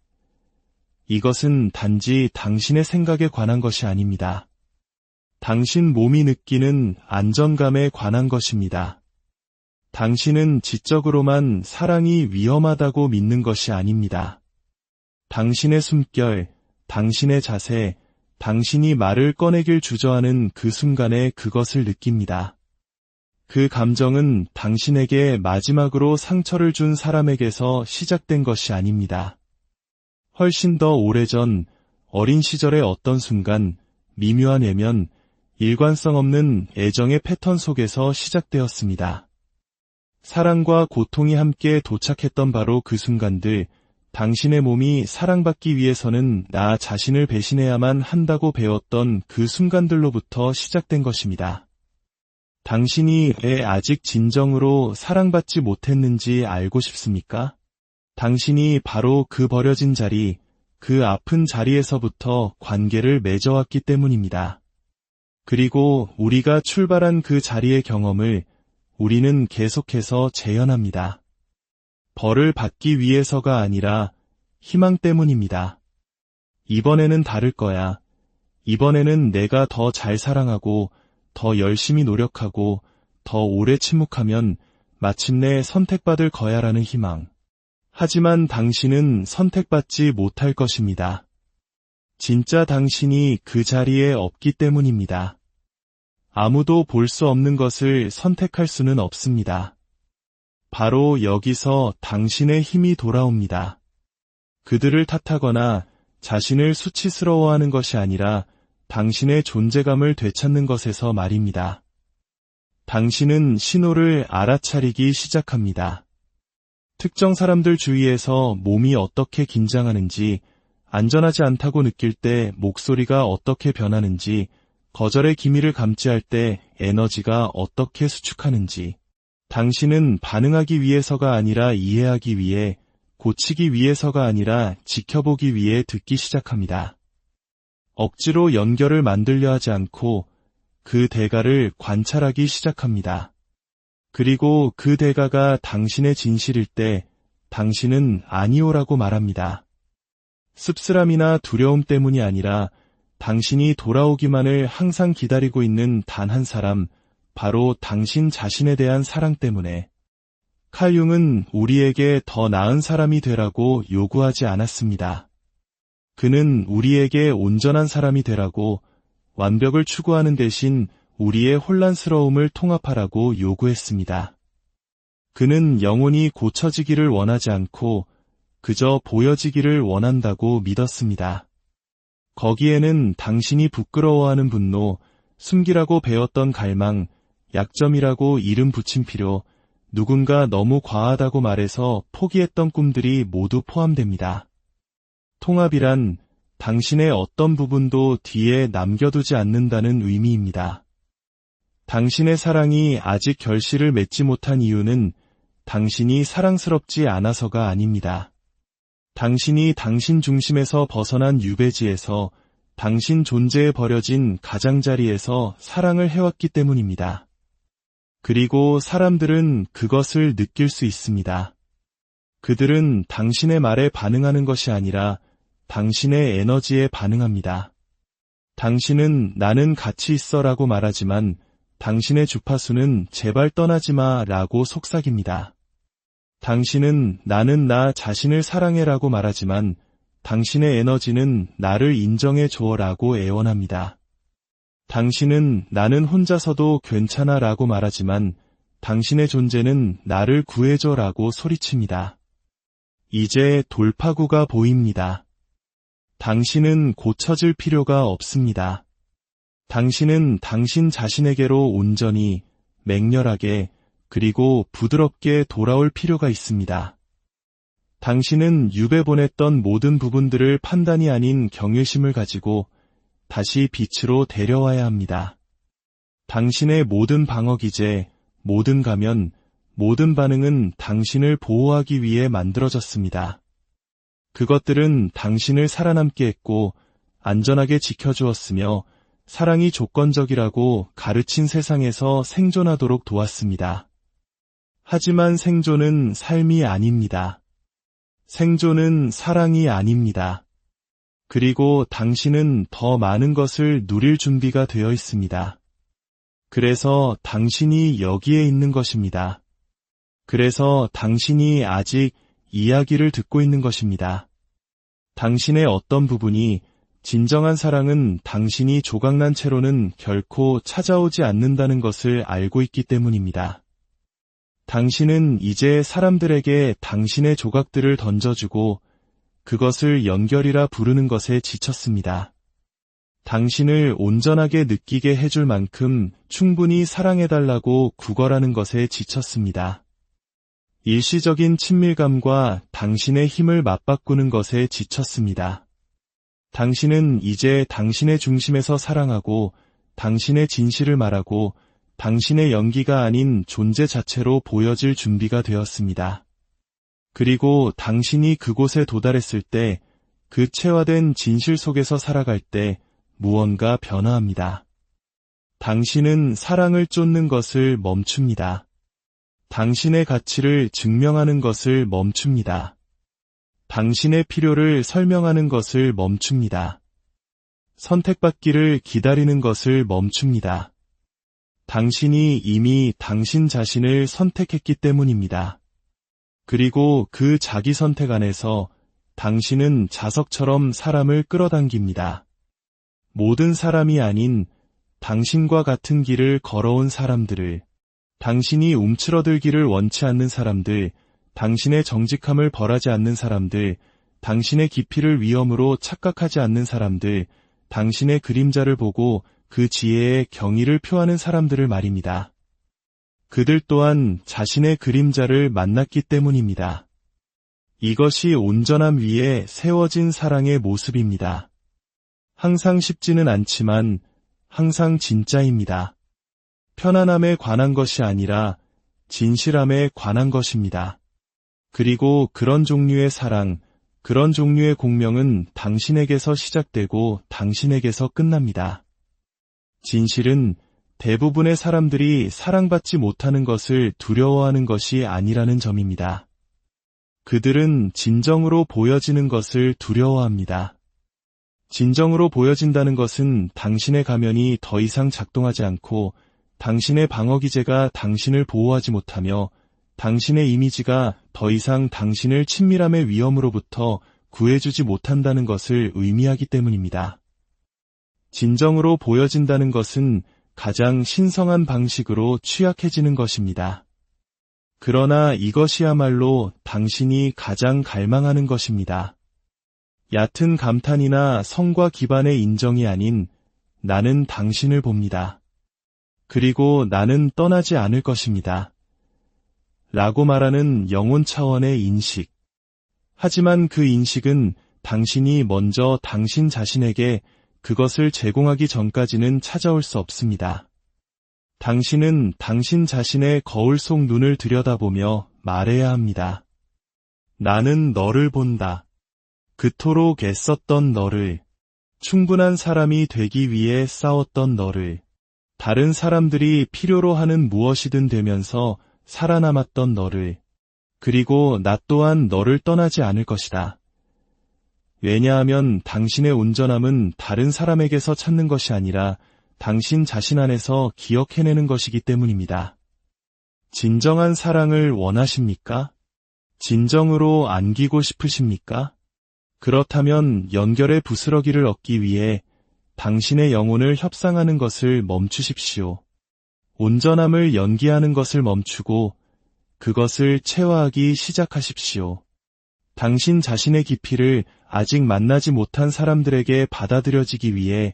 이것은 단지 당신의 생각에 관한 것이 아닙니다. 당신 몸이 느끼는 안정감에 관한 것입니다. 당신은 지적으로만 사랑이 위험하다고 믿는 것이 아닙니다. 당신의 숨결, 당신의 자세, 당신이 말을 꺼내길 주저하는 그 순간에 그것을 느낍니다. 그 감정은 당신에게 마지막으로 상처를 준 사람에게서 시작된 것이 아닙니다. 훨씬 더 오래전 어린 시절의 어떤 순간 미묘한 외면, 일관성 없는 애정의 패턴 속에서 시작되었습니다. 사랑과 고통이 함께 도착했던 바로 그 순간들, 당신의 몸이 사랑받기 위해서는 나 자신을 배신해야만 한다고 배웠던 그 순간들로부터 시작된 것입니다. 당신이 왜 아직 진정으로 사랑받지 못했는지 알고 싶습니까? 당신이 바로 그 버려진 자리, 그 아픈 자리에서부터 관계를 맺어왔기 때문입니다. 그리고 우리가 출발한 그 자리의 경험을 우리는 계속해서 재현합니다. 벌을 받기 위해서가 아니라 희망 때문입니다. 이번에는 다를 거야. 이번에는 내가 더 잘 사랑하고 더 열심히 노력하고 더 오래 침묵하면 마침내 선택받을 거야라는 희망. 하지만 당신은 선택받지 못할 것입니다. 진짜 당신이 그 자리에 없기 때문입니다. 아무도 볼 수 없는 것을 선택할 수는 없습니다. 바로 여기서 당신의 힘이 돌아옵니다. 그들을 탓하거나 자신을 수치스러워하는 것이 아니라 당신의 존재감을 되찾는 것에서 말입니다. 당신은 신호를 알아차리기 시작합니다. 특정 사람들 주위에서 몸이 어떻게 긴장하는지, 안전하지 않다고 느낄 때 목소리가 어떻게 변하는지, 거절의 기미를 감지할 때 에너지가 어떻게 수축하는지, 당신은 반응하기 위해서가 아니라 이해하기 위해, 고치기 위해서가 아니라 지켜보기 위해 듣기 시작합니다. 억지로 연결을 만들려 하지 않고 그 대가를 관찰하기 시작합니다. 그리고 그 대가가 당신의 진실일 때 당신은 아니오라고 말합니다. 씁쓸함이나 두려움 때문이 아니라 당신이 돌아오기만을 항상 기다리고 있는 단 한 사람, 바로 당신 자신에 대한 사랑 때문에. 칼 융은 우리에게 더 나은 사람이 되라고 요구하지 않았습니다. 그는 우리에게 온전한 사람이 되라고, 완벽을 추구하는 대신 우리의 혼란스러움을 통합하라고 요구했습니다. 그는 영혼이 고쳐지기를 원하지 않고 그저 보여지기를 원한다고 믿었습니다. 거기에는 당신이 부끄러워하는 분노, 숨기라고 배웠던 갈망, 약점이라고 이름 붙인 필요, 누군가 너무 과하다고 말해서 포기했던 꿈들이 모두 포함됩니다. 통합이란 당신의 어떤 부분도 뒤에 남겨두지 않는다는 의미입니다. 당신의 사랑이 아직 결실을 맺지 못한 이유는 당신이 사랑스럽지 않아서가 아닙니다. 당신이 당신 중심에서 벗어난 유배지에서 당신 존재에 버려진 가장자리에서 사랑을 해왔기 때문입니다. 그리고 사람들은 그것을 느낄 수 있습니다. 그들은 당신의 말에 반응하는 것이 아니라 당신의 에너지에 반응합니다. 당신은 나는 같이 있어라고 말하지만 당신의 주파수는 제발 떠나지마 라고 속삭입니다. 당신은 나는 나 자신을 사랑해라고 말하지만 당신의 에너지는 나를 인정해줘 라고 애원합니다. 당신은 나는 혼자서도 괜찮아 라고 말하지만 당신의 존재는 나를 구해줘 라고 소리칩니다. 이제 돌파구가 보입니다. 당신은 고쳐질 필요가 없습니다. 당신은 당신 자신에게로 온전히, 맹렬하게, 그리고 부드럽게 돌아올 필요가 있습니다. 당신은 유배보냈던 모든 부분들을 판단이 아닌 경외심을 가지고 다시 빛으로 데려와야 합니다. 당신의 모든 방어기제, 모든 가면, 모든 반응은 당신을 보호하기 위해 만들어졌습니다. 그것들은 당신을 살아남게 했고 안전하게 지켜주었으며 사랑이 조건적이라고 가르친 세상에서 생존하도록 도왔습니다. 하지만 생존은 삶이 아닙니다. 생존은 사랑이 아닙니다. 그리고 당신은 더 많은 것을 누릴 준비가 되어 있습니다. 그래서 당신이 여기에 있는 것입니다. 그래서 당신이 아직 이야기를 듣고 있는 것입니다. 당신의 어떤 부분이 진정한 사랑은 당신이 조각난 채로는 결코 찾아오지 않는다는 것을 알고 있기 때문입니다. 당신은 이제 사람들에게 당신의 조각들을 던져주고 그것을 연결이라 부르는 것에 지쳤습니다. 당신을 온전하게 느끼게 해줄 만큼 충분히 사랑해달라고 구걸하는 것에 지쳤습니다. 일시적인 친밀감과 당신의 힘을 맞바꾸는 것에 지쳤습니다. 당신은 이제 당신의 중심에서 사랑하고 당신의 진실을 말하고 당신의 연기가 아닌 존재 자체로 보여질 준비가 되었습니다. 그리고 당신이 그곳에 도달했을 때 그 체화된 진실 속에서 살아갈 때 무언가 변화합니다. 당신은 사랑을 쫓는 것을 멈춥니다. 당신의 가치를 증명하는 것을 멈춥니다. 당신의 필요를 설명하는 것을 멈춥니다. 선택받기를 기다리는 것을 멈춥니다. 당신이 이미 당신 자신을 선택했기 때문입니다. 그리고 그 자기 선택 안에서 당신은 자석처럼 사람을 끌어당깁니다. 모든 사람이 아닌 당신과 같은 길을 걸어온 사람들을, 당신이 움츠러들기를 원치 않는 사람들, 당신의 정직함을 벌하지 않는 사람들, 당신의 깊이를 위험으로 착각하지 않는 사람들, 당신의 그림자를 보고 그 지혜에 경의를 표하는 사람들을 말입니다. 그들 또한 자신의 그림자를 만났기 때문입니다. 이것이 온전함 위에 세워진 사랑의 모습입니다. 항상 쉽지는 않지만 항상 진짜입니다. 편안함에 관한 것이 아니라 진실함에 관한 것입니다. 그리고 그런 종류의 사랑, 그런 종류의 공명은 당신에게서 시작되고 당신에게서 끝납니다. 진실은 대부분의 사람들이 사랑받지 못하는 것을 두려워하는 것이 아니라는 점입니다. 그들은 진정으로 보여지는 것을 두려워합니다. 진정으로 보여진다는 것은 당신의 가면이 더 이상 작동하지 않고 당신의 방어기제가 당신을 보호하지 못하며 당신의 이미지가 더 이상 당신을 친밀함의 위험으로부터 구해주지 못한다는 것을 의미하기 때문입니다. 진정으로 보여진다는 것은 가장 신성한 방식으로 취약해지는 것입니다. 그러나 이것이야말로 당신이 가장 갈망하는 것입니다. 얕은 감탄이나 성과 기반의 인정이 아닌 나는 당신을 봅니다. 그리고 나는 떠나지 않을 것입니다. 라고 말하는 영혼 차원의 인식. 하지만 그 인식은 당신이 먼저 당신 자신에게 그것을 제공하기 전까지는 찾아올 수 없습니다. 당신은 당신 자신의 거울 속 눈을 들여다보며 말해야 합니다. 나는 너를 본다. 그토록 애썼던 너를, 충분한 사람이 되기 위해 싸웠던 너를, 다른 사람들이 필요로 하는 무엇이든 되면서 살아남았던 너를, 그리고 나 또한 너를 떠나지 않을 것이다. 왜냐하면 당신의 온전함은 다른 사람에게서 찾는 것이 아니라 당신 자신 안에서 기억해내는 것이기 때문입니다. 진정한 사랑을 원하십니까? 진정으로 안기고 싶으십니까? 그렇다면 연결의 부스러기를 얻기 위해 당신의 영혼을 협상하는 것을 멈추십시오. 온전함을 연기하는 것을 멈추고 그것을 체화하기 시작하십시오. 당신 자신의 깊이를 아직 만나지 못한 사람들에게 받아들여지기 위해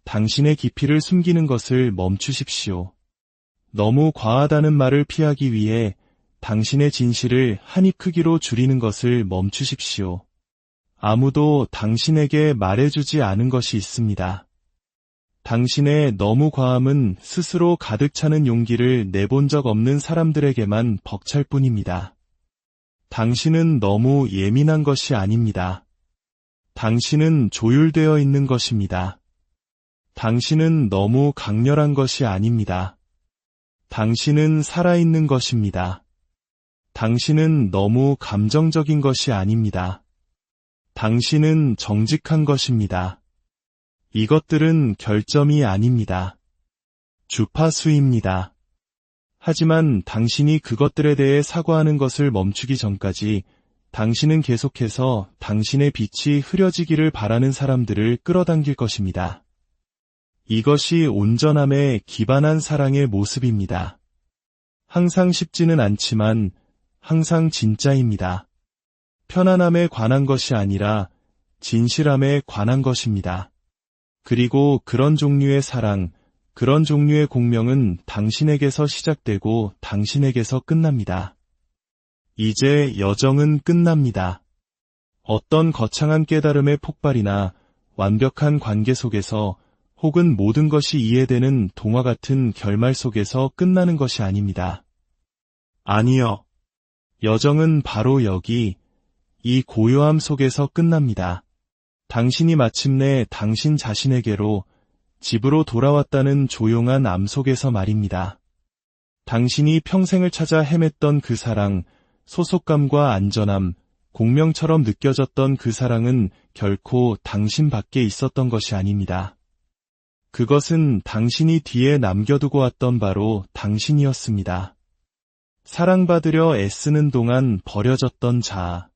당신의 깊이를 숨기는 것을 멈추십시오. 너무 과하다는 말을 피하기 위해 당신의 진실을 한 입 크기로 줄이는 것을 멈추십시오. 아무도 당신에게 말해주지 않은 것이 있습니다. 당신의 너무 과함은 스스로 가득 차는 용기를 내본 적 없는 사람들에게만 벅찰 뿐입니다. 당신은 너무 예민한 것이 아닙니다. 당신은 조율되어 있는 것입니다. 당신은 너무 강렬한 것이 아닙니다. 당신은 살아있는 것입니다. 당신은 너무 감정적인 것이 아닙니다. 당신은 정직한 것입니다. 이것들은 결점이 아닙니다. 주파수입니다. 하지만 당신이 그것들에 대해 사과하는 것을 멈추기 전까지 당신은 계속해서 당신의 빛이 흐려지기를 바라는 사람들을 끌어당길 것입니다. 이것이 온전함에 기반한 사랑의 모습입니다. 항상 쉽지는 않지만 항상 진짜입니다. 편안함에 관한 것이 아니라 진실함에 관한 것입니다. 그리고 그런 종류의 사랑, 그런 종류의 공명은 당신에게서 시작되고 당신에게서 끝납니다. 이제 여정은 끝납니다. 어떤 거창한 깨달음의 폭발이나 완벽한 관계 속에서 혹은 모든 것이 이해되는 동화 같은 결말 속에서 끝나는 것이 아닙니다. 아니요. 여정은 바로 여기, 이 고요함 속에서 끝납니다. 당신이 마침내 당신 자신에게로 집으로 돌아왔다는 조용한 암 속에서 말입니다. 당신이 평생을 찾아 헤맸던 그 사랑, 소속감과 안전함, 공명처럼 느껴졌던 그 사랑은 결코 당신 밖에 있었던 것이 아닙니다. 그것은 당신이 뒤에 남겨두고 왔던 바로 당신이었습니다. 사랑받으려 애쓰는 동안 버려졌던 자아,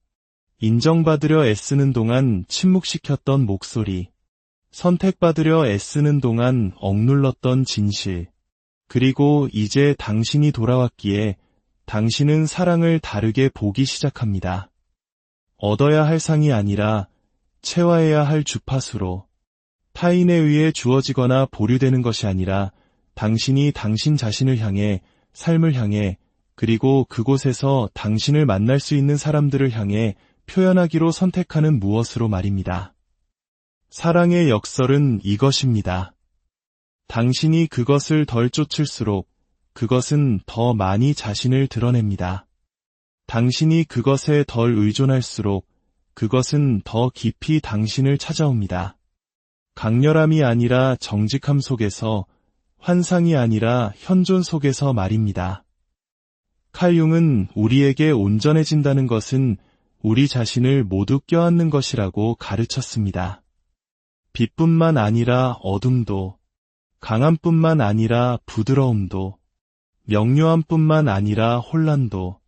인정받으려 애쓰는 동안 침묵시켰던 목소리, 선택받으려 애쓰는 동안 억눌렀던 진실, 그리고 이제 당신이 돌아왔기에 당신은 사랑을 다르게 보기 시작합니다. 얻어야 할 상이 아니라 채워야 할 주파수로, 타인에 의해 주어지거나 보류되는 것이 아니라 당신이 당신 자신을 향해, 삶을 향해, 그리고 그곳에서 당신을 만날 수 있는 사람들을 향해 표현하기로 선택하는 무엇으로 말입니다. 사랑의 역설은 이것입니다. 당신이 그것을 덜 쫓을수록 그것은 더 많이 자신을 드러냅니다. 당신이 그것에 덜 의존할수록 그것은 더 깊이 당신을 찾아옵니다. 강렬함이 아니라 정직함 속에서, 환상이 아니라 현존 속에서 말입니다. 칼 융은 우리에게 온전해진다는 것은 우리 자신을 모두 껴안는 것이라고 가르쳤습니다. 빛뿐만 아니라 어둠도, 강함뿐만 아니라 부드러움도, 명료함뿐만 아니라 혼란도,